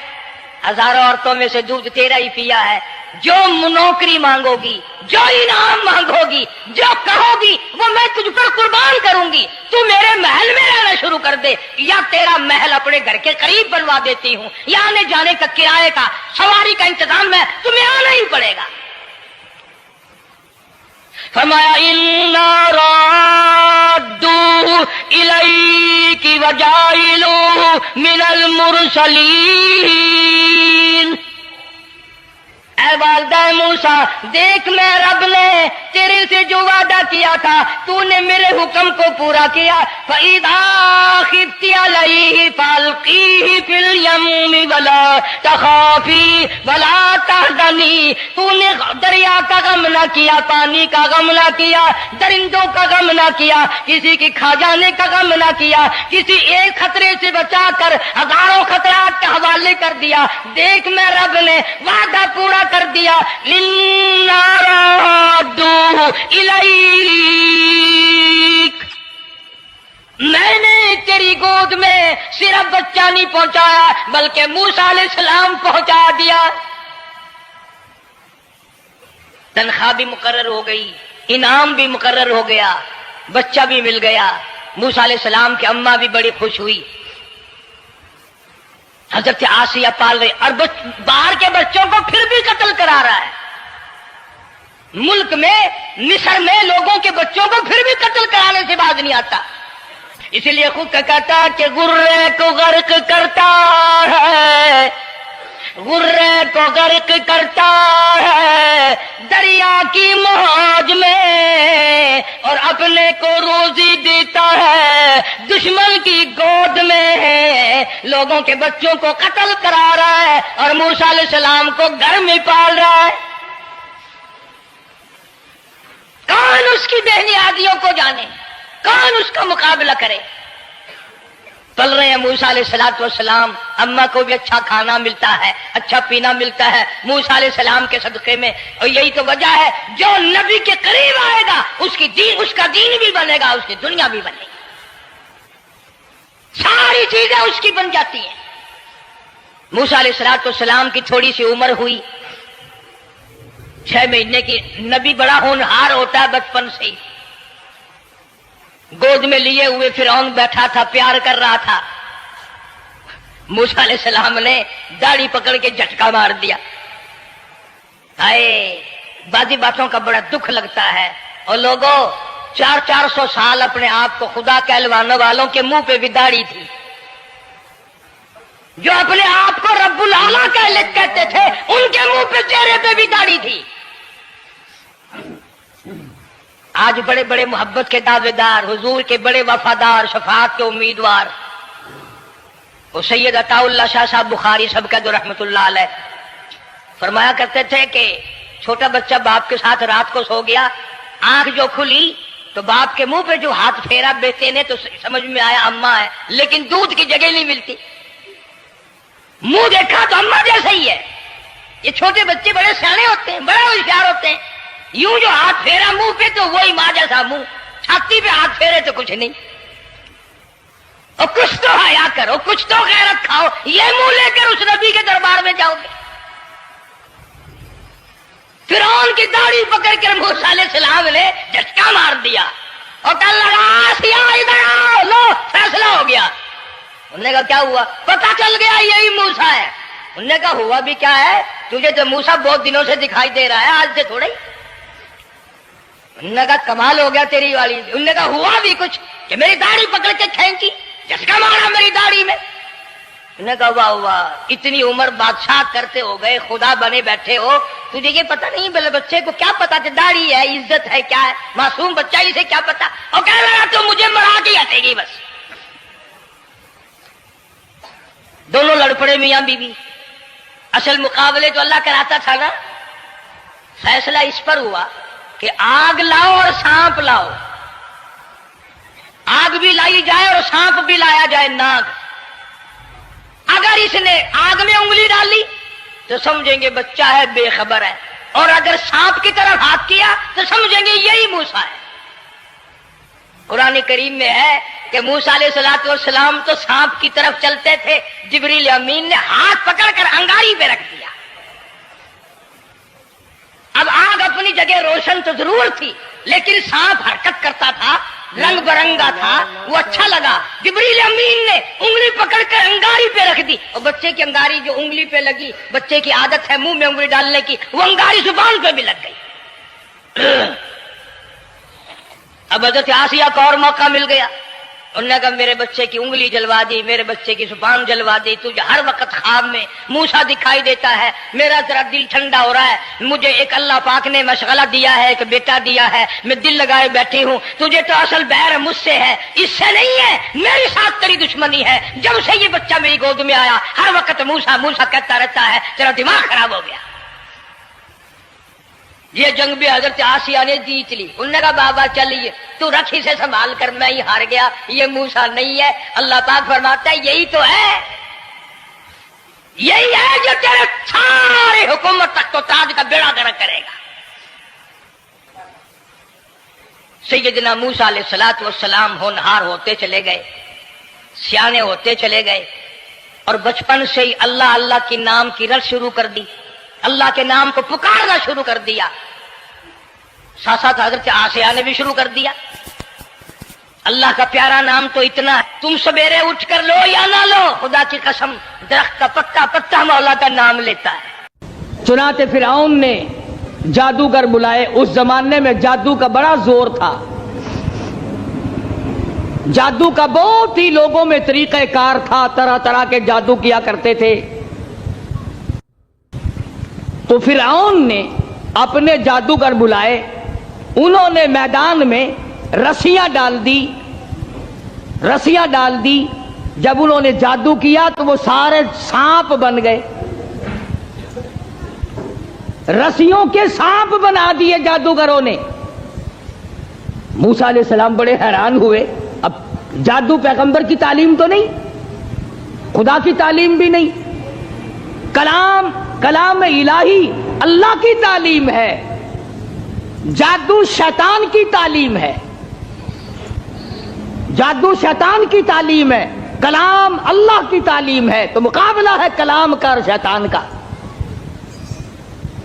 A: ہزاروں عورتوں میں سے دودھ تیرا ہی پیا ہے، جو نوکری مانگو گی، جو انعام مانگو گی، جو کہو گی وہ میں تجھ پر قربان کروں گی، تو میرے محل میں رہنا شروع کر دے، یا تیرا محل اپنے گھر کے قریب بنوا دیتی ہوں، یا آنے جانے کا کرائے کا سواری کا انتظام ہے، تمہیں آنا ہی پڑے گا۔ فرمایا اِنَّا رَادُّوهُ إِلَيْكِ وَجَاعِلُوهُ مِنَ الْمُرْسَلِينَ۔ اے والدہ موسیٰ دیکھ، میں رب نے تیرے سے جو وعدہ کیا تھا تو نے میرے حکم کو پورا کیا۔ فَإِذَا خِفْتِ عَلَيْهِ فَأَلْقِيهِ فِي الْيَمِّ وَلَا تَخَافِي وَلَا تَحْزَنِي۔ تو نے دریا کا غم نہ کیا، پانی کا غم نہ کیا، درندوں کا غم نہ کیا، کسی کی کھا جانے کا غم نہ کیا، کسی ایک خطرے سے بچا کر ہزاروں خطرات کے حوالے کر دیا۔ دیکھ میں رب نے وعدہ پورا کر دیا۔ إِنَّا رَادُّوهُ إِلَيْكَ، میں نے تیری گود میں صرف بچہ نہیں پہنچایا بلکہ موسیٰ علیہ السلام پہنچا دیا۔ تنخواہ بھی مقرر ہو گئی، انعام بھی مقرر ہو گیا، بچہ بھی مل گیا۔ موسیٰ علیہ السلام کی اماں بھی بڑی خوش ہوئی۔ حضرت آسیہ پال رہے اور باہر کے بچوں کو پھر بھی قتل کرا رہا ہے. ملک میں مصر میں لوگوں کے بچوں کو پھر بھی قتل کرانے سے باز نہیں آتا. اسی لیے خود کہتا کہ غرے کو غرق کرتا ہے، غرے کو غرق کرتا ہے دریا کی موج میں، اور اپنے کو روزی دیتا ہے دشمن کی گود میں. لوگوں کے بچوں کو قتل کرا رہا ہے اور موسیٰ علیہ السلام کو گھر میں پال رہا ہے. کون اس کی بہنیادیوں کو جانے، کون اس کا مقابلہ کرے. پل رہے ہیں موسیٰ علیہ السلام، اماں کو بھی اچھا کھانا ملتا ہے، اچھا پینا ملتا ہے موسیٰ علیہ السلام کے صدقے میں. اور یہی تو وجہ ہے جو نبی کے قریب آئے گا اس کا دین بھی بنے گا، اس کی دنیا بھی بنے گی، ساری چیزیں اس کی بن جاتی ہیں. موسیٰ علیہ السلام کی تھوڑی سی عمر ہوئی، 6 مہینے کی. نبی بڑا ہونہار ہوتا ہے بچپن سے ہی. گود میں لیے ہوئے فرعون بیٹھا تھا، پیار کر رہا تھا. موسیٰ علیہ السلام نے داڑھی پکڑ کے جھٹکا مار دیا. بعضی باتوں کا بڑا دکھ لگتا ہے. اور لوگوں 400 سال اپنے آپ کو خدا کہلوانے والوں کے منہ پہ بھی داڑھی تھی، جو اپنے آپ کو رب العالی کہتے تھے ان کے منہ پہ چہرے پہ بھی داڑھی تھی. آج بڑے بڑے محبت کے دعوے دار، حضور کے بڑے وفادار، شفاعت کے امیدوار، وہ سید عطا اللہ شاہ صاحب بخاری سب کا جو رحمت اللہ علیہ فرمایا کرتے تھے کہ چھوٹا بچہ باپ کے ساتھ رات کو سو گیا، آنکھ جو کھلی تو باپ کے منہ پہ جو ہاتھ پھیرا بیٹے نے تو سمجھ میں آیا اماں ہے، لیکن دودھ کی جگہ نہیں ملتی. منہ دیکھا تو اماں جیسا ہی ہے. یہ چھوٹے بچے بڑے سیانے ہوتے ہیں، بڑے ہوشیار ہوتے ہیں. یوں جو ہاتھ پھیرا منہ پہ تو وہی ماں جیسا منہ، چھاتی پہ ہاتھ پھیرے تو کچھ نہیں. اور کچھ تو حیا کرو، کچھ تو غیرت کھاؤ. یہ منہ لے کر اس نبی کے دربار میں جاؤ گے؟ فرعون کی داڑھی پکڑ کر موسیٰ علیہ السلام نے جھٹکا مار دیا اور کہنے لگا آسیہ ادھر آؤ، لو فیصلہ ہو گیا. انہوں نے کہا کیا ہوا؟ پتہ چل گیا یہی موسیٰ ہے. انہوں نے کہا ہوا بھی کیا ہے؟ تجھے تو موسیٰ بہت دنوں سے دکھائی دے رہا ہے، آج سے تھوڑا ہی. انہوں نے کہا کمال ہو گیا تیری والی. انہوں نے کہا ہوا بھی کچھ کہ میری داڑھی پکڑ کے کھینچی، جھٹکا مارا میری داڑھی میں. انہوں نے کہا واہ واہ، اتنی عمر بادشاہ کرتے ہو گئے، خدا بنے بیٹھے ہو، تجھے یہ پتہ نہیں؟ بلے بچے کو کیا پتا کہ داڑھی ہے، عزت ہے، کیا ہے؟ معصوم بچہ اسے کیا پتا؟ اور کہہ رہا تو مجھے مرا کے ہٹے گی بس. دونوں لڑ پڑے میاں بیوی. اصل مقابلے تو اللہ کراتا تھا نا. فیصلہ اس پر ہوا کہ آگ لاؤ اور سانپ لاؤ. آگ بھی لائی جائے اور سانپ بھی لایا جائے، ناگ. اگر اس نے آگ میں انگلی ڈالی تو سمجھیں گے بچہ ہے، بے خبر ہے، اور اگر سانپ کی طرف ہاتھ کیا تو سمجھیں گے یہی موسیٰ ہے. قرآن کریم میں ہے کہ موسیٰ علیہ السلام تو سانپ کی طرف چلتے تھے، جبریل امین نے ہاتھ پکڑ کر انگاری پہ رکھ دیا. اب آگ اپنی جگہ روشن تو ضرور تھی، لیکن سانپ حرکت کرتا تھا، رنگ برنگا تھا، وہ اچھا لگا. جبریل امین نے انگلی پکڑ کر انگاری پہ رکھ دی، اور بچے کی انگاری جو انگلی پہ لگی، بچے کی عادت ہے منہ میں انگلی ڈالنے کی، وہ انگاری زبان پہ بھی لگ گئی. اب حضرت آسیہ کو اور موقع مل گیا. انہوں نے کہا میرے بچے کی انگلی جلوا دی، میرے بچے کی زبان جلوا دی، تجھے ہر وقت خواب میں موسیٰ دکھائی دیتا ہے، میرا ذرا دل ٹھنڈا ہو رہا ہے. مجھے ایک اللہ پاک نے مشغلہ دیا ہے، ایک بیٹا دیا ہے، میں دل لگائے بیٹھی ہوں. تجھے تو اصل بیر مجھ سے ہے، اس سے نہیں ہے. میرے ساتھ تیری دشمنی ہے. جب سے یہ بچہ میری گود میں آیا ہر وقت موسیٰ موسیٰ کہتا رہتا ہے، تیرا دماغ خراب ہو گیا. یہ جنگ بھی حضرت آسیہ نے جیت لی. انہوں نے کہا بابا چلیے تو رکھ اسے سنبھال کر، میں ہی ہار گیا، یہ موسیٰ نہیں ہے. اللہ پاک فرماتا ہے یہی تو ہے، یہی ہے جو تیرے سارے حکومت تک تو تاج کا بیڑا گرک کرے گا. سیدنا موسیٰ علیہ السلام ہونہار ہوتے چلے گئے، سیانے ہوتے چلے گئے، اور بچپن سے ہی اللہ اللہ کے نام کی رٹ شروع کر دی، اللہ کے نام کو پکارنا شروع کر دیا. ساتھ ساتھ حضرت آسیہ نے بھی شروع کر دیا. اللہ کا پیارا نام تو اتنا ہے، تم سویرے اٹھ کر لو یا نہ لو، خدا کی قسم درخت کا پتا پتا مولا کا نام لیتا ہے۔
C: چنانچہ فرعون نے جادوگر بلائے۔ اس زمانے میں جادو کا بڑا زور تھا، جادو کا بہت ہی لوگوں میں طریقہ کار تھا، طرح طرح کے جادو کیا کرتے تھے۔ تو فرعون نے اپنے جادوگر بلائے، انہوں نے میدان میں رسیاں ڈال دی۔ جب انہوں نے جادو کیا تو وہ سارے سانپ بن گئے، رسیوں کے سانپ بنا دیے جادوگروں نے۔ موسیٰ علیہ السلام بڑے حیران ہوئے، اب جادو پیغمبر کی تعلیم تو نہیں، خدا کی تعلیم بھی نہیں، کلام الہی اللہ کی تعلیم ہے، جادو شیطان کی تعلیم ہے، جادو شیطان کی تعلیم ہے، کلام اللہ کی تعلیم ہے، تو مقابلہ ہے کلام کا اور شیطان کا۔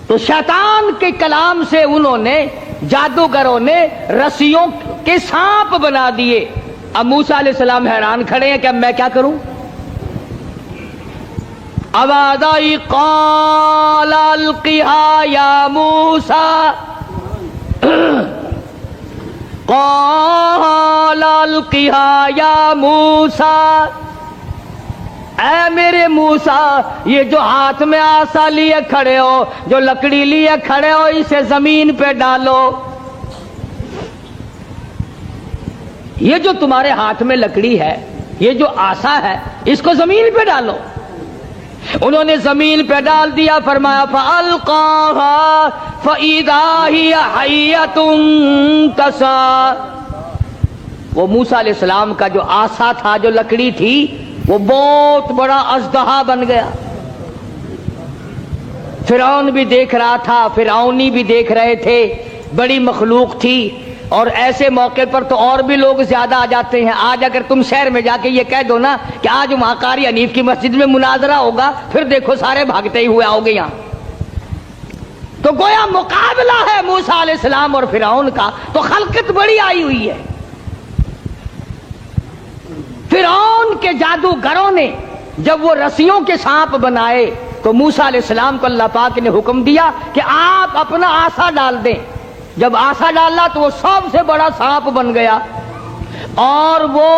C: تو شیطان کے کلام سے انہوں نے، جادوگروں نے رسیوں کے سانپ بنا دیے۔ اب موسیٰ علیہ السلام حیران کھڑے ہیں کہ اب میں کیا کروں؟ آواز آئی قال القها یا موسیٰ، قال القها یا موسیٰ، اے میرے موسیٰ، یہ جو ہاتھ میں آسا لیے کھڑے ہو، جو لکڑی لیے کھڑے ہو، اسے زمین پہ ڈالو۔ یہ جو تمہارے ہاتھ میں لکڑی ہے، یہ جو آسا ہے، اس کو زمین پہ ڈالو۔ انہوں نے زمین پہ ڈال دیا، فرمایا فَأَلْقَاهَا فَإِذَا هِيَ حَيَّةٌ تَسْعَىٰ۔ وہ موسیٰ علیہ السلام کا جو آسا تھا، جو لکڑی تھی، وہ بہت بڑا اژدہا بن گیا۔ فرعون بھی دیکھ رہا تھا، فرعونی بھی دیکھ رہے تھے، بڑی مخلوق تھی۔ اور ایسے موقع پر تو اور بھی لوگ زیادہ آ جاتے ہیں۔ آج اگر تم شہر میں جا کے یہ کہہ دو نا کہ آج وہاں قاری حنیف کی مسجد میں مناظرہ ہوگا، پھر دیکھو سارے بھاگتے ہی ہوئے آؤ گے یہاں۔ تو گویا مقابلہ ہے موسیٰ علیہ السلام اور فرعون کا، تو خلقت بڑی آئی ہوئی ہے۔ فرعون کے جادوگروں نے جب وہ رسیوں کے سانپ بنائے تو موسیٰ علیہ السلام کو اللہ پاک نے حکم دیا کہ آپ اپنا آسا ڈال دیں۔ جب آسا ڈالا تو وہ سب سے بڑا سانپ بن گیا، اور وہ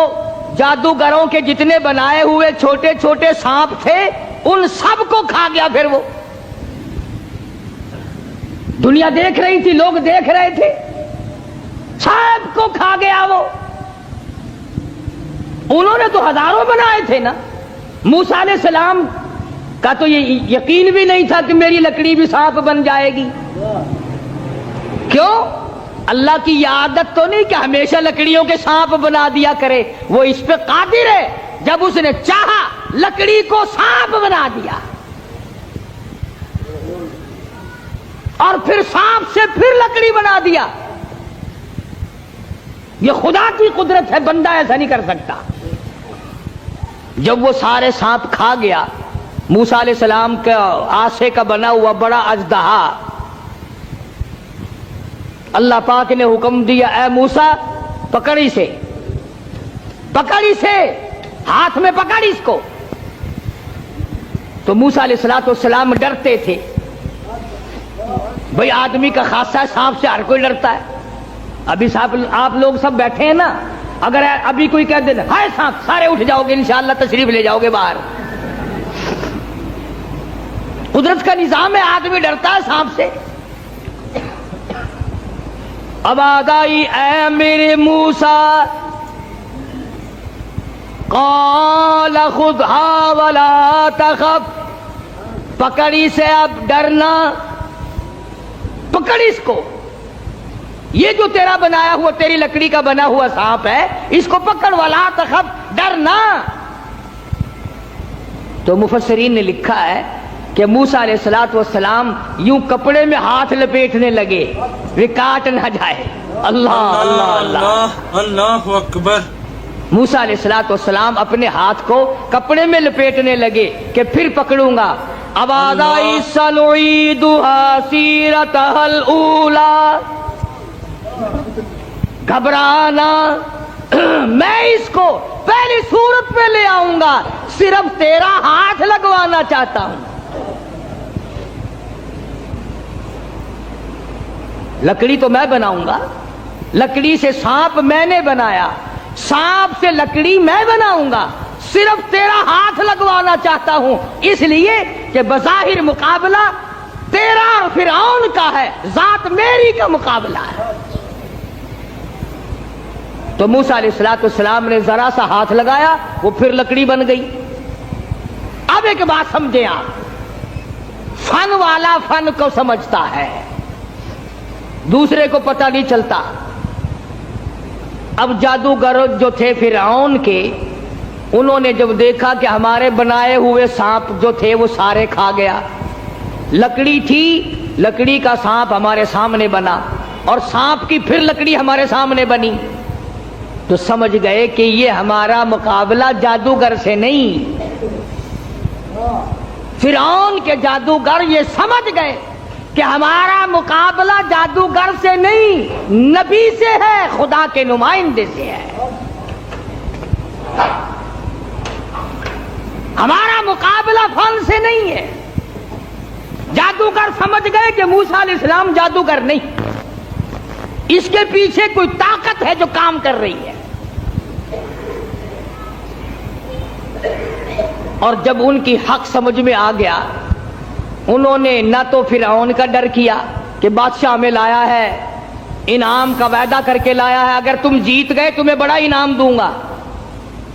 C: جادوگروں کے جتنے بنائے ہوئے چھوٹے چھوٹے سانپ تھے ان سب کو کھا گیا۔ پھر وہ دنیا دیکھ رہی تھی، لوگ دیکھ رہے تھے، سب کو کھا گیا وہ۔ انہوں نے تو ہزاروں بنائے تھے نا۔ موسیٰ علیہ السلام کا تو یہ یقین بھی نہیں تھا کہ میری لکڑی بھی سانپ بن جائے گی۔ کیوں؟ اللہ کی یہ عادت تو نہیں کہ ہمیشہ لکڑیوں کے سانپ بنا دیا کرے، وہ اس پہ قادر ہے۔ جب اس نے چاہا لکڑی کو سانپ بنا دیا، اور پھر سانپ سے پھر لکڑی بنا دیا۔ یہ خدا کی قدرت ہے، بندہ ایسا نہیں کر سکتا۔ جب وہ سارے سانپ کھا گیا، موسیٰ علیہ السلام کا آسے کا بنا ہوا بڑا اژدہا، اللہ پاک نے حکم دیا اے موسیٰ پکڑ اسے، ہاتھ میں پکڑ اس کو۔ تو موسیٰ علیہ السلام ڈرتے تھے، بھئی آدمی کا خاصہ ہے، سانپ سے ہر کوئی ڈرتا ہے۔ ابھی آپ لوگ سب بیٹھے ہیں نا، اگر ابھی کوئی کہہ دے ہائے سانپ، سارے اٹھ جاؤ گے انشاءاللہ، تشریف لے جاؤ گے باہر۔ قدرت کا نظام ہے، آدمی ڈرتا ہے سانپ سے۔ اب آدائی اے میرے موسیٰ، قال خذھا ولا تخف، پکڑی سے اب ڈرنا، پکڑ اس کو، یہ جو تیرا بنایا ہوا، تیری لکڑی کا بنا ہوا سانپ ہے، اس کو پکڑ، ولا تخف، ڈرنا۔ تو مفسرین نے لکھا ہے کہ موسیٰ علیہ السلام یوں کپڑے میں ہاتھ لپیٹنے لگے، وہ کاٹ نہ جائے۔ اللہ اللہ اللہ
D: اللہ اکبر۔
C: موسیٰ علیہ السلام اپنے ہاتھ کو کپڑے میں لپیٹنے لگے کہ پھر پکڑوں گا۔ اب آدائی سنعیدھا سیرتھا الاولی، گھبرانا میں اس کو پہلی صورت پہ لے آؤں گا، صرف تیرا ہاتھ لگوانا چاہتا ہوں۔ لکڑی تو میں بناؤں گا، لکڑی سے سانپ میں نے بنایا، سانپ سے لکڑی میں بناؤں گا، صرف تیرا ہاتھ لگوانا چاہتا ہوں، اس لیے کہ بظاہر مقابلہ تیرا اور فرعون کا ہے، ذات میری کا مقابلہ ہے۔ تو موسیٰ علیہ السلام نے ذرا سا ہاتھ لگایا، وہ پھر لکڑی بن گئی۔ اب ایک بات سمجھیں آپ، فن والا فن کو سمجھتا ہے، دوسرے کو پتہ نہیں چلتا۔ اب جادوگر جو تھے فرعون کے، انہوں نے جب دیکھا کہ ہمارے بنائے ہوئے سانپ جو تھے وہ سارے کھا گیا، لکڑی تھی، لکڑی کا سانپ ہمارے سامنے بنا، اور سانپ کی پھر لکڑی ہمارے سامنے بنی، تو سمجھ گئے کہ یہ ہمارا مقابلہ جادوگر سے نہیں۔ فرعون کے جادوگر یہ سمجھ گئے کہ ہمارا مقابلہ جادوگر سے نہیں، نبی سے ہے، خدا کے نمائندے سے ہے۔ ہمارا مقابلہ فن سے نہیں ہے۔ جادوگر سمجھ گئے کہ موسیٰ علیہ السلام جادوگر نہیں، اس کے پیچھے کوئی طاقت ہے جو کام کر رہی ہے۔ اور جب ان کی حق سمجھ میں آ گیا، انہوں نے نہ تو فرعون کا ڈر کیا کہ بادشاہ ہمیں لایا ہے، انعام کا وعدہ کر کے لایا ہے، اگر تم جیت گئے تمہیں بڑا انعام دوں گا،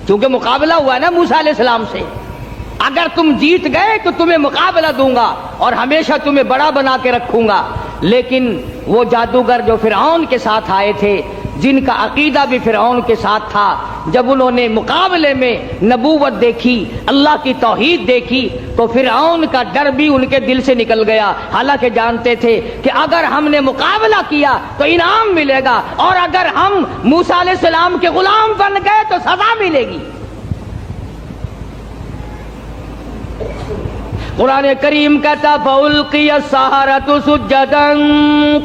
C: کیونکہ مقابلہ ہوا ہے نا موسیٰ علیہ السلام سے، اگر تم جیت گئے تو تمہیں مقابلہ دوں گا اور ہمیشہ تمہیں بڑا بنا کے رکھوں گا۔ لیکن وہ جادوگر جو فرعون کے ساتھ آئے تھے، جن کا عقیدہ بھی فرعون کے ساتھ تھا، جب انہوں نے مقابلے میں نبوت دیکھی، اللہ کی توحید دیکھی، تو فرعون کا ڈر بھی ان کے دل سے نکل گیا، حالانکہ جانتے تھے کہ اگر ہم نے مقابلہ کیا تو انعام ملے گا، اور اگر ہم موسیٰ علیہ السلام کے غلام بن گئے تو سزا ملے گی۔ قرآن کریم کہتا فَأُلْقِيَ السَّحَرَةُ سُجَّدًا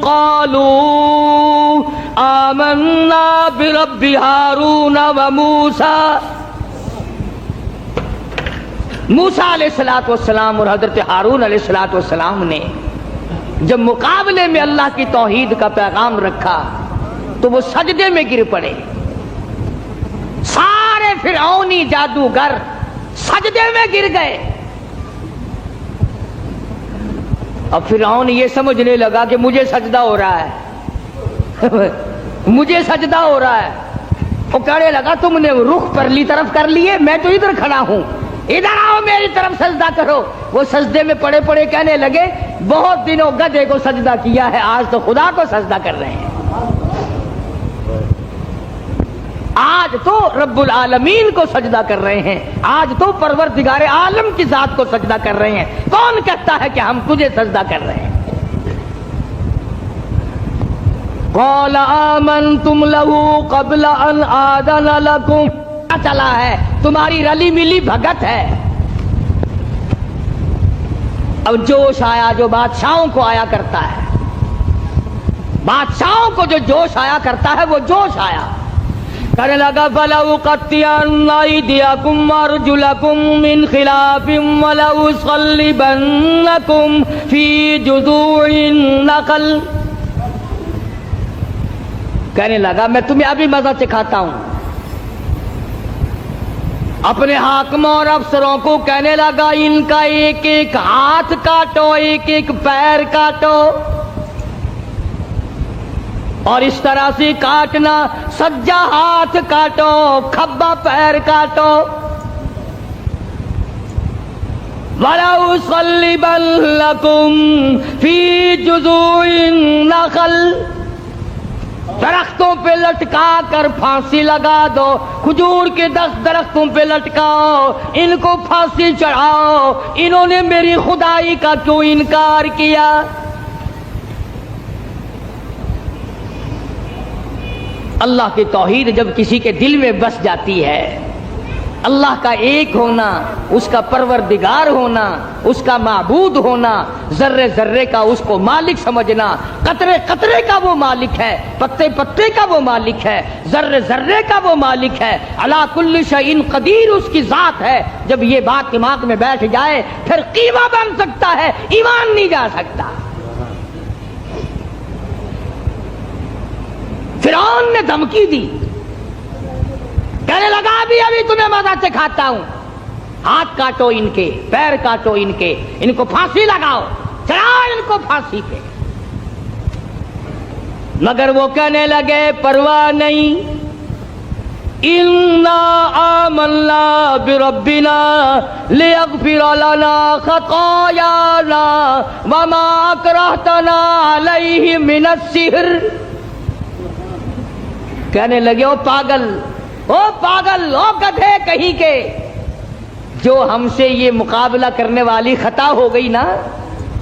C: قَالُوا آمَنَّا بِرَبِّ هَارُونَ وَمُوسَىٰ۔ موسیٰ علیہ السلام اور حضرت ہارون علیہ السلام نے جب مقابلے میں اللہ کی توحید کا پیغام رکھا تو وہ سجدے میں گر پڑے، سارے فرعونی جادوگر سجدے میں گر گئے۔ اب فرعون یہ سمجھنے لگا کہ مجھے سجدہ ہو رہا ہے مجھے سجدہ ہو رہا ہے۔ وہ کہنے لگا تم نے رخ پرلی طرف کر لیے، میں تو ادھر کھڑا ہوں، ادھر آؤ میری طرف سجدہ کرو۔ وہ سجدے میں پڑے پڑے کہنے لگے بہت دنوں گدھے کو سجدہ کیا ہے، آج تو خدا کو سجدہ کر رہے ہیں، آج تو رب العالمین کو سجدہ کر رہے ہیں، آج تو پروردگار عالم کی ذات کو سجدہ کر رہے ہیں۔ کون کہتا ہے کہ ہم تجھے سجدہ کر رہے ہیں؟ قال آمنتم له قبل ان آذن لكم، پتہ چلا ہے تمہاری رلی ملی بھگت ہے۔ اب جوش آیا جو بادشاہوں کو آیا کرتا ہے، بادشاہوں کو جو جوش آیا کرتا ہے وہ جوش آیا، کہنے لگا فَلَأُقَطِّعَنَّ أَيْدِيَكُمْ وَأَرْجُلَكُمْ مِنْ خِلَافٍ وَلَأُصَلِّبَنَّكُمْ فِي جُذُوعِ النَّخْلِ۔ کہنے لگا میں تمہیں ابھی مزہ چکھاتا ہوں۔ اپنے حاکموں اور افسروں کو کہنے لگا ان کا ایک ایک ہاتھ کاٹو، ایک ایک پیر کاٹو، اور اس طرح سے کاٹنا، سجا ہاتھ کاٹو، کھبا پیر کاٹو۔ وَلَأُصَلِّبَنَّكُمْ فِي جُذُوعِ النَّخْلِ، درختوں پہ لٹکا کر پھانسی لگا دو، کھجور کے 10 درختوں پہ لٹکاؤ، ان کو پھانسی چڑھاؤ، انہوں نے میری خدائی کا کیوں انکار کیا؟ اللہ کی توحید جب کسی کے دل میں بس جاتی ہے اللہ کا ایک ہونا، اس کا پروردگار ہونا، اس کا معبود ہونا، ذرے ذرے کا اس کو مالک سمجھنا، قطرے قطرے کا وہ مالک ہے، پتے پتے کا وہ مالک ہے، ذرے ذرے کا وہ مالک ہے، علی کل شیء قدیر اس کی ذات ہے. جب یہ بات دماغ میں بیٹھ جائے پھر قیمہ بن سکتا ہے، ایمان نہیں جا سکتا. فرعون نے دھمکی دی، کہنے لگا ابھی تمہیں مزہ چکھاتا ہوں، ہاتھ کاٹو ان کے، پیر کاٹو ان کے، ان کو پھانسی لگاؤ، چڑھاؤ ان کو پھانسی پہ. مگر وہ کہنے لگے پرواہ نہیں، اِنَّا آمَنَّا بِرَبِّنَا لِيَغْفِرَ لَنَا خَطَايَانَا وَمَا أَكْرَهْتَنَا عَلَيْهِ مِنَ السِّحْرِ. کہنے لگے او پاگل، او گدھے کہیں کے، جو ہم سے یہ مقابلہ کرنے والی خطا ہو گئی نا،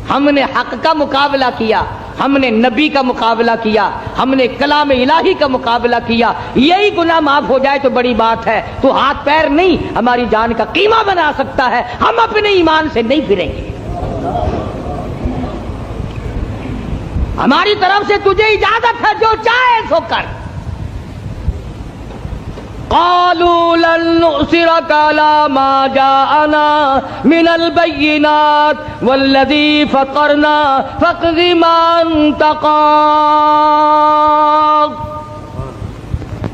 C: ہم نے حق کا مقابلہ کیا، ہم نے نبی کا مقابلہ کیا، ہم نے کلام الہی کا مقابلہ کیا، یہی گناہ معاف ہو جائے تو بڑی بات ہے. تو ہاتھ پیر نہیں، ہماری جان کا قیمہ بنا سکتا ہے، ہم اپنے ایمان سے نہیں پھریں گے. ہماری طرف سے تجھے اجازت ہے، جو چاہے سو کر. قالوا لن نؤثرك على ما جاءنا من البينات والذي فطرنا فاقض ما انت قاض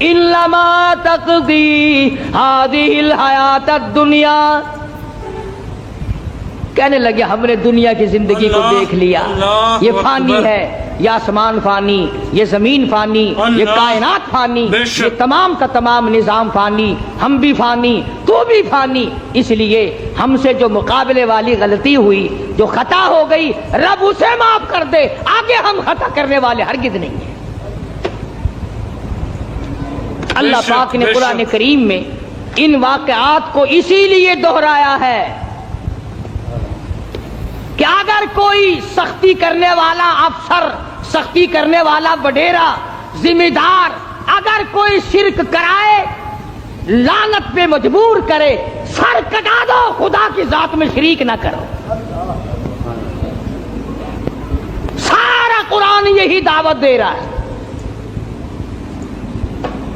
C: انما تقضي هذه الحياة الدنيا. کہنے لگے ہم نے دنیا کی زندگی کو دیکھ لیا، یہ فانی ہے، یہ آسمان فانی، یہ زمین فانی، یہ کائنات فانی، یہ تمام کا تمام نظام فانی، ہم بھی فانی، تو بھی فانی. اس لیے ہم سے جو مقابلے والی غلطی ہوئی، جو خطا ہو گئی، رب اسے معاف کر دے، آگے ہم خطا کرنے والے ہرگز نہیں ہیں. اللہ پاک نے قرآن کریم میں ان واقعات کو اسی لیے دہرایا ہے کہ اگر کوئی سختی کرنے والا افسر، سختی کرنے والا وڈیرا، ذمہ دار اگر کوئی شرک کرائے، لعنت پہ مجبور کرے، سر کٹا دو، خدا کی ذات میں شریک نہ کرو. سارا قرآن یہی دعوت دے رہا ہے.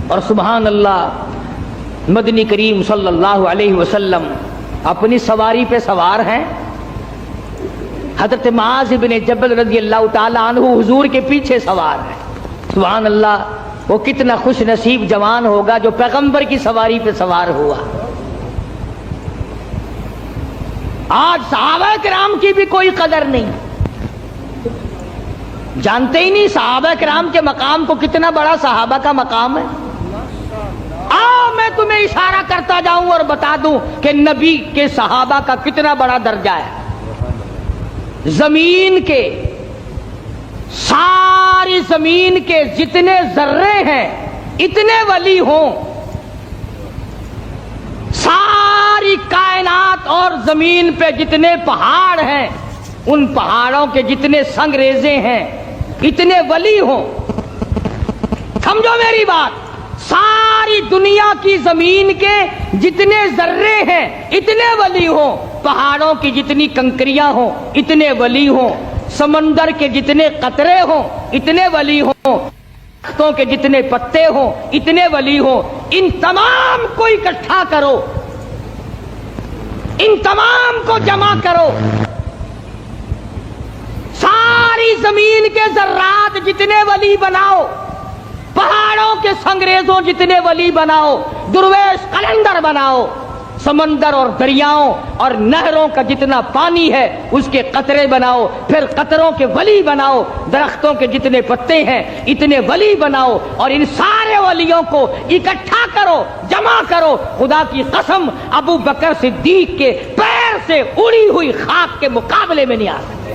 C: اور سبحان اللہ، مدنی کریم صلی اللہ علیہ وسلم اپنی سواری پہ سوار ہیں. حضرت معاذ بن جبل رضی اللہ تعالی عنہ حضور کے پیچھے سوار ہے. سبحان اللہ، وہ کتنا خوش نصیب جوان ہوگا جو پیغمبر کی سواری پہ سوار ہوا. آج صحابہ کرام کی بھی کوئی قدر نہیں، جانتے ہی نہیں صحابہ کرام کے مقام کو، کتنا بڑا صحابہ کا مقام ہے. آؤ میں تمہیں اشارہ کرتا جاؤں اور بتا دوں کہ نبی کے صحابہ کا کتنا بڑا درجہ ہے. زمین کے، ساری زمین کے جتنے ذرے ہیں اتنے ولی ہوں، ساری کائنات اور زمین پہ جتنے پہاڑ ہیں، ان پہاڑوں کے جتنے سنگریزے ہیں اتنے ولی ہوں. سمجھو میری بات، ساری دنیا کی زمین کے جتنے ذرے ہیں اتنے ولی ہوں، پہاڑوں کی جتنی کنکریاں ہوں اتنے ولی ہوں، سمندر کے جتنے قطرے ہوں اتنے ولی ہوں، درختوں کے جتنے پتے ہوں اتنے ولی ہوں. ان تمام کو اکٹھا کرو، ان تمام کو جمع کرو، ساری زمین کے ذرات جتنے ولی بناؤ، پہاڑوں کے سنگریزوں جتنے ولی بناؤ، درویش قلندر بناؤ، سمندر اور دریاؤں اور نہروں کا جتنا پانی ہے اس کے قطرے بناؤ، پھر قطروں کے ولی بناؤ، درختوں کے جتنے پتے ہیں اتنے ولی بناؤ، اور ان سارے ولیوں کو اکٹھا کرو، جمع کرو. خدا کی قسم ابو بکر صدیق کے پیر سے اڑی ہوئی خاک کے مقابلے میں نہیں آ سکتے.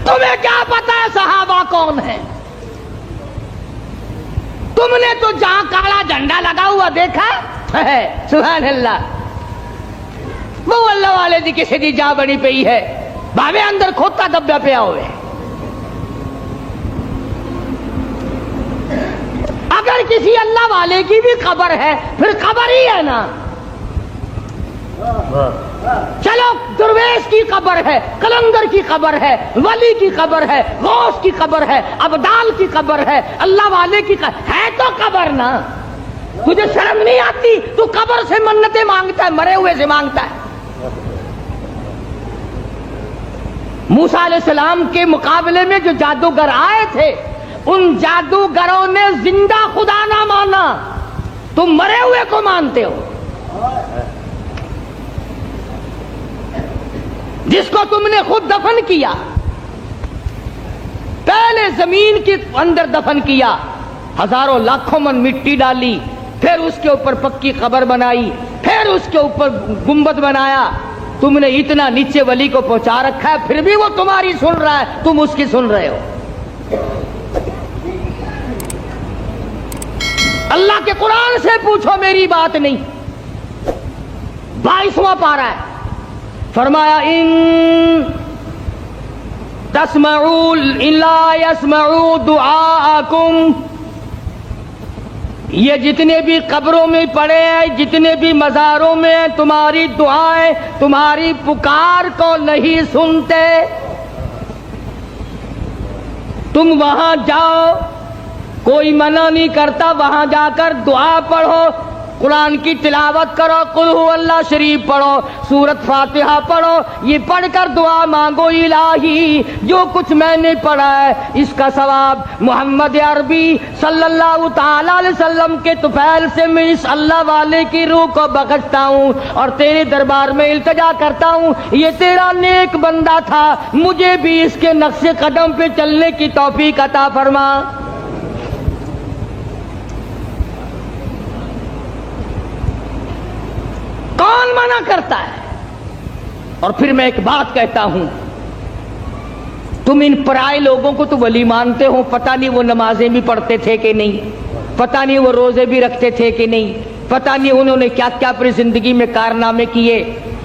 C: تمہیں کیا پتا ہے صحابہ کون ہے؟ تم نے تو جہاں کالا جھنڈا لگا ہوا دیکھا ہے، سبحان اللہ، وہ اللہ والے دی کسی دی جا بنی پئی ہے، بھاوے اندر کھوتا دبا پیا ہوئے. کسی اللہ والے کی بھی قبر ہے پھر قبر ہی ہے نا. چلو درویش کی قبر ہے، قلندر کی قبر ہے، ولی کی قبر ہے، غوث کی قبر ہے، ابدال کی قبر ہے، اللہ والے کی قبر ہے تو قبر نا. تجھے شرم نہیں آتی؟ تو قبر سے منتیں مانگتا ہے، مرے ہوئے سے مانگتا ہے. موسیٰ علیہ السلام کے مقابلے میں جو جادوگر آئے تھے ان جادوگروں نے زندہ خدا نہ مانا، تم مرے ہوئے کو مانتے ہو. جس کو تم نے خود دفن کیا، پہلے زمین کے اندر دفن کیا، ہزاروں لاکھوں من مٹی ڈالی، پھر اس کے اوپر پکی قبر بنائی، پھر اس کے اوپر گنبد بنایا. تم نے اتنا نیچے ولی کو پہنچا رکھا ہے، پھر بھی وہ تمہاری سن رہا ہے، تم اس کی سن رہے ہو. اللہ کے قرآن سے پوچھو، میری بات نہیں. 22واں پارہ ہے، فرمایا ان تسمعوا لا يسمعوا دعاءکم. یہ جتنے بھی قبروں میں پڑے ہیں، جتنے بھی مزاروں میں ہیں، تمہاری دعائیں، تمہاری پکار کو نہیں سنتے. تم وہاں جاؤ، کوئی منع نہیں کرتا، وہاں جا کر دعا پڑھو، قرآن کی تلاوت کرو، قل ہو اللہ شریف پڑھو، سورت فاتحہ پڑھو. یہ پڑھ کر دعا مانگو، الہی جو کچھ میں نے پڑھا ہے اس کا ثواب محمد عربی صلی اللہ تعالی علیہ وسلم کے طفیل سے میں اس اللہ والے کی روح کو بخشتا ہوں اور تیرے دربار میں التجا کرتا ہوں. یہ تیرا نیک بندہ تھا، مجھے بھی اس کے نقش قدم پہ چلنے کی توفیق عطا فرما. کون منع کرتا ہے؟ اور پھر میں ایک بات کہتا ہوں، تم ان پرائے لوگوں کو تو ولی مانتے ہو، پتہ نہیں وہ نمازیں بھی پڑھتے تھے کہ نہیں، پتہ نہیں وہ روزے بھی رکھتے تھے کہ نہیں، پتہ نہیں انہوں نے کیا کیا اپنی زندگی میں کارنامے کیے.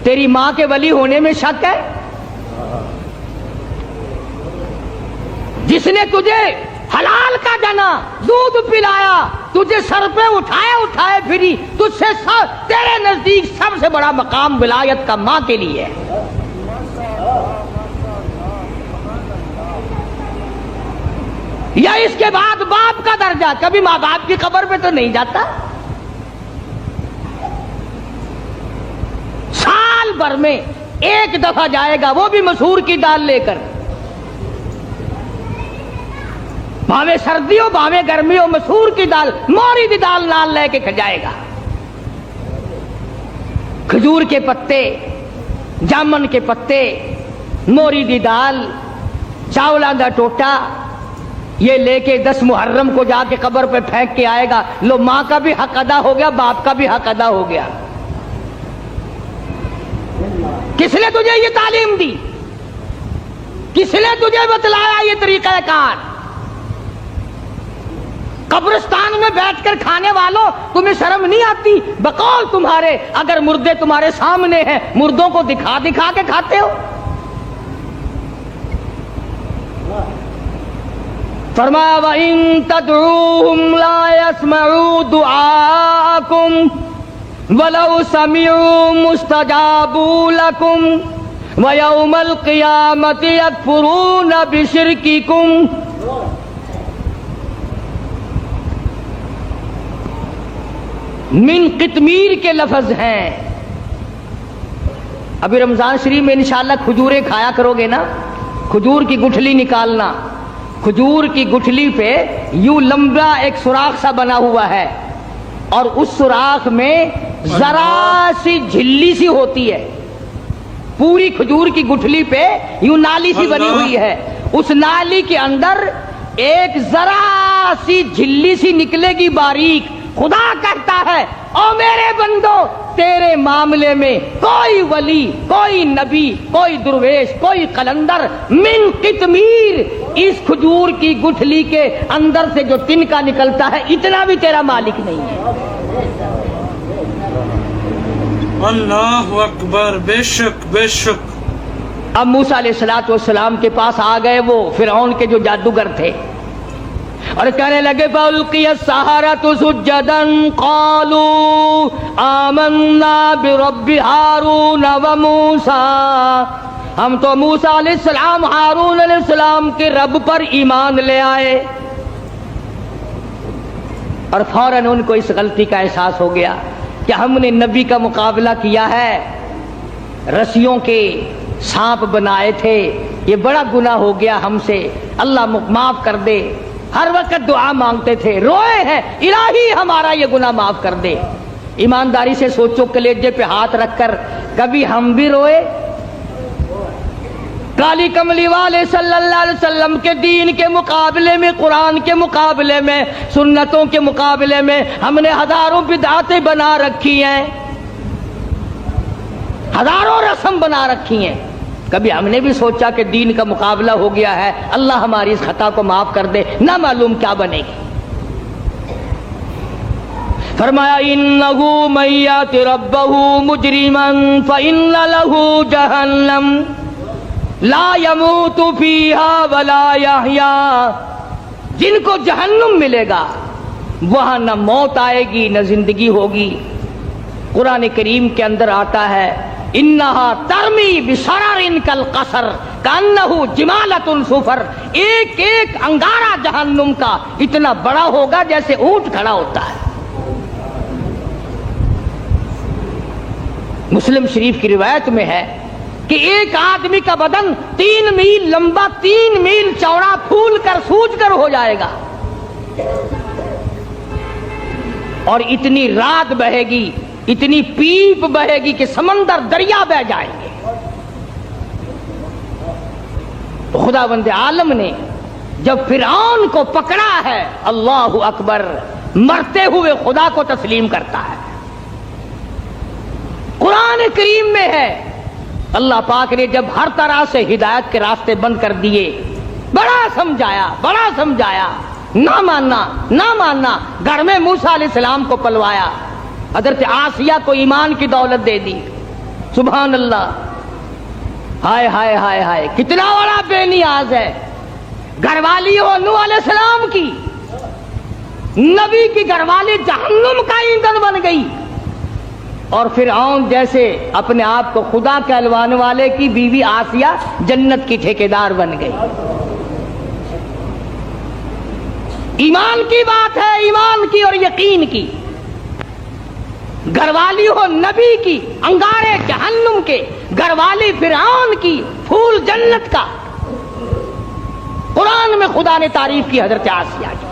C: تیری ماں کے ولی ہونے میں شک ہے؟ جس نے تجھے حلال کا جنا دودھ پلایا، تجھے سر پہ اٹھائے پھری، تجھ سے تیرے نزدیک سب سے بڑا مقام ولایت کا ماں کے لیے ہے. یا اس کے بعد باپ کا درجہ، کبھی ماں باپ کی قبر پہ تو نہیں جاتا. سال بھر میں ایک دفعہ جائے گا، وہ بھی مسحور کی دال لے کر. بھاوے سردی ہو بھاوے گرمی ہو، مسحور کی دال، موری دی دال نال لے کے کھجائے گا. کھجور کے پتے، جامن کے پتے، موری دی دال، چاولاں دا ٹوٹا، یہ لے کے 10 محرم کو جا کے قبر پہ پھینک کے آئے گا. لو، ماں کا بھی حق ادا ہو گیا، باپ کا بھی حق ادا ہو گیا. کس نے تجھے یہ تعلیم دی؟ کس نے تجھے بتلایا یہ طریقہ کار؟ قبرستان میں بیٹھ کر کھانے والوں، تمہیں شرم نہیں آتی؟ بقول تمہارے اگر مردے تمہارے سامنے ہیں، مردوں کو دکھا دکھا کے کھاتے ہو. فرمایا وَإِن تَدْعُوهُمْ لَا يَسْمَعُوا دُعَاءَكُمْ وَلَوْ سَمِعُوا مُسْتَجَابُوا لَكُمْ وَيَوْمَ الْقِيَامَةِ يَكْفُرُونَ بِشِرْكِكُمْ. من قطمیر کے لفظ ہیں. ابھی رمضان شریف میں انشاءاللہ کھجوریں کھایا کرو گے نا، کھجور کی گٹھلی نکالنا. کھجور کی گٹھلی پہ یوں لمبا ایک سوراخ سا بنا ہوا ہے اور اس سوراخ میں ذرا سی جھلی سی ہوتی ہے. پوری کھجور کی گٹھلی پہ یوں نالی سی بنی ہوئی ہے، اس نالی کے اندر ایک ذرا سی جھلی سی نکلے گی باریک. خدا کہتا ہے او میرے بندو، تیرے معاملے میں کوئی ولی، کوئی نبی، کوئی درویش، کوئی قلندر من قطمیر، اس کھجور کی گٹھلی کے اندر سے جو تنکا نکلتا ہے اتنا بھی تیرا مالک نہیں ہے.
D: اللہ اکبر. بے شک بے شک.
C: اب موسیٰ علیہ السلام کے پاس آ گئے وہ فرعون کے جو جادوگر تھے. اور کہنے لگے فَأُلْقِيَ السَّحَرَةُ سُجَّدًا قَالُوا آمَنَّا بِرَبِّ هَارُونَ وَمُوسَىٰ، ہم تو موسیٰ علیہ السلام، ہارون علیہ السلام کے رب پر ایمان لے آئے۔ اور فوراً ان کو اس غلطی کا احساس ہو گیا کہ ہم نے نبی کا مقابلہ کیا ہے، رسیوں کے سانپ بنائے تھے، یہ بڑا گناہ ہو گیا ہم سے، اللہ معاف کر دے۔ ہر وقت دعا مانگتے تھے، روئے ہیں الہی ہمارا یہ گناہ معاف کر دے۔ ایمانداری سے سوچو، کلیجے پہ ہاتھ رکھ کر کبھی ہم بھی روئے؟ کالی کملی والے صلی اللہ علیہ وسلم کے دین کے مقابلے میں، قرآن کے مقابلے میں، سنتوں کے مقابلے میں ہم نے ہزاروں بدعتیں بنا رکھی ہیں، ہزاروں رسم بنا رکھی ہیں۔ کبھی ہم نے بھی سوچا کہ دین کا مقابلہ ہو گیا ہے، اللہ ہماری اس خطا کو معاف کر دے، نہ معلوم کیا بنے گی۔ فرمایا انہو من یات ربہ مجرما فإن لہ جہنم لا يموت فیہا ولا یحیا، جن کو جہنم ملے گا وہاں نہ موت آئے گی نہ زندگی ہوگی۔ قرآن کریم کے اندر آتا ہے انہا ترمی بشرر کالقصر کانہ جمالۃ صفر، ایک ایک انگارہ جہنم کا اتنا بڑا ہوگا جیسے اونٹ کھڑا ہوتا ہے۔ مسلم شریف کی روایت میں ہے کہ ایک آدمی کا بدن 3 میل لمبا 3 میل چوڑا پھول کر سوج کر ہو جائے گا، اور اتنی رات بہے گی، اتنی پیپ بہے گی کہ سمندر دریا بہ جائیں گے۔ خداوند عالم نے جب فرعون کو پکڑا ہے، اللہ اکبر، مرتے ہوئے خدا کو تسلیم کرتا ہے۔ قرآن کریم میں ہے اللہ پاک نے جب ہر طرح سے ہدایت کے راستے بند کر دیے، بڑا سمجھایا، نہ ماننا، گھر میں موسیٰ علیہ السلام کو پلوایا، حضرت آسیہ کو ایمان کی دولت دے دی۔ سبحان اللہ، ہائے ہائے ہائے ہائے، کتنا بڑا بے نیاز ہے۔ گھر والی ہو نوح علیہ السلام کی، نبی کی گھر والی جہنم کا ایندھن بن گئی، اور فرعون جیسے اپنے آپ کو خدا کہلوانے والے کی بیوی آسیہ جنت کی ٹھیکیدار بن گئی۔ ایمان کی بات ہے، ایمان کی اور یقین کی۔ گھر والی ہو نبی کی، انگارے جہنم کے، گھر والی فرعون کی، پھول جنت کا۔ قرآن میں خدا نے تعریف کی حضرت آسیہ کی،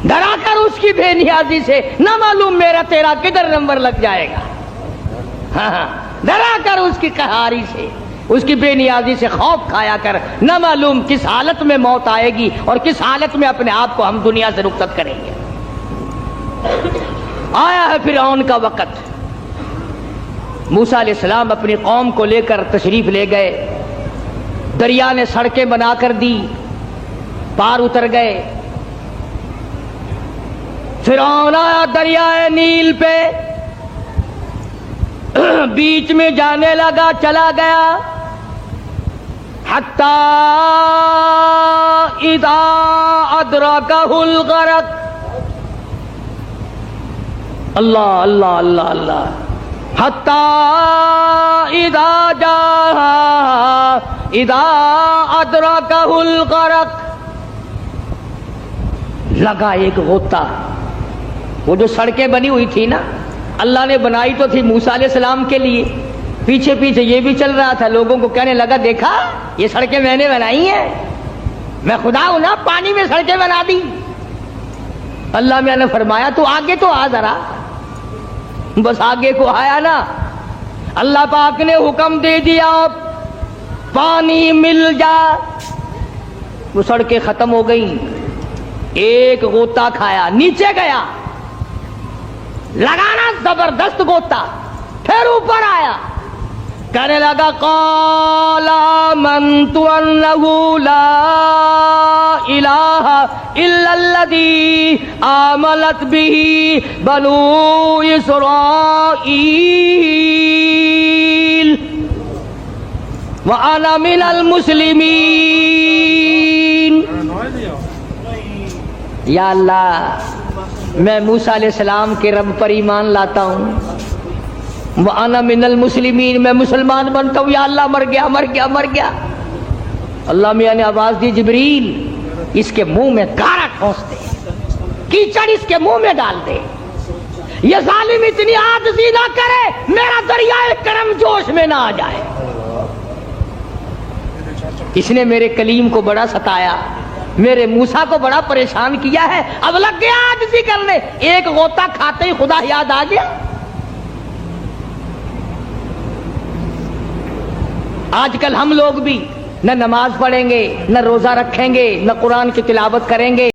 C: ڈرا کر اس کی بے نیازی سے، نہ معلوم میرا تیرا کدھر نمبر لگ جائے گا۔ ہاں، ڈرا کر اس کی قہاری سے، اس کی بے نیازی سے خوف کھایا کر، نہ معلوم کس حالت میں موت آئے گی اور کس حالت میں اپنے آپ کو ہم دنیا سے رخصت کریں گے۔ آیا ہے فرعون کا وقت۔ موسیٰ علیہ السلام اپنی قوم کو لے کر تشریف لے گئے، دریا نے سڑکیں بنا کر دی، پار اتر گئے۔ فرعون آیا دریائے نیل پہ، بیچ میں جانے لگا، چلا گیا، حتی اذا ادرکہ الغرق، اللہ اللہ اللہ اللہ، حتی اذا ادرکہ الغرق، لگا ایک غوطہ۔ وہ جو سڑکیں بنی ہوئی تھی نا، اللہ نے بنائی تو تھی موسیٰ علیہ السلام کے لیے، پیچھے پیچھے یہ بھی چل رہا تھا، لوگوں کو کہنے لگا دیکھا یہ سڑکیں میں نے بنائی ہیں، میں خدا ہوں نا، پانی میں سڑکیں بنا دی۔ اللہ میں نے فرمایا تو آگے تو آ ذرا، بس آگے کو آیا نا، اللہ پاک نے حکم دے دیا پانی مل جا، وہ سڑکیں ختم ہو گئیں۔ ایک غوطہ کھایا، نیچے گیا، لگانا زبردست غوطہ، پھر اوپر آیا، کہنے لگا قال آمنت انہ لا الہ الا الذی آمنت بہ بنو اسرائیل وانا من المسلمین۔ یا اللہ میں موسیٰ علیہ السلام کے رب پر ایمان لاتا ہوں، وَأَنَا مِنَ الْمُسْلِمِينَ، میں مسلمان بنتا ہوں، یا اللہ مر گیا مر گیا مر گیا۔ اللہ میاں نے آواز دی جبریل اس کے منہ میں گارا ٹھونس دے، کیچڑ اس کے منہ میں ڈال دے، یہ ظالم اتنی عاجزی نہ کرے میرا دریائے کرم جوش میں نہ آ جائے۔ اس نے میرے کلیم کو بڑا ستایا، میرے موسیٰ کو بڑا پریشان کیا ہے، اب لگ گیا عاجزی کرنے، ایک غوطہ کھاتے ہی خدا یاد آ گیا۔ آج کل ہم لوگ بھی نہ نماز پڑھیں گے، نہ روزہ رکھیں گے، نہ قرآن کی تلاوت کریں گے۔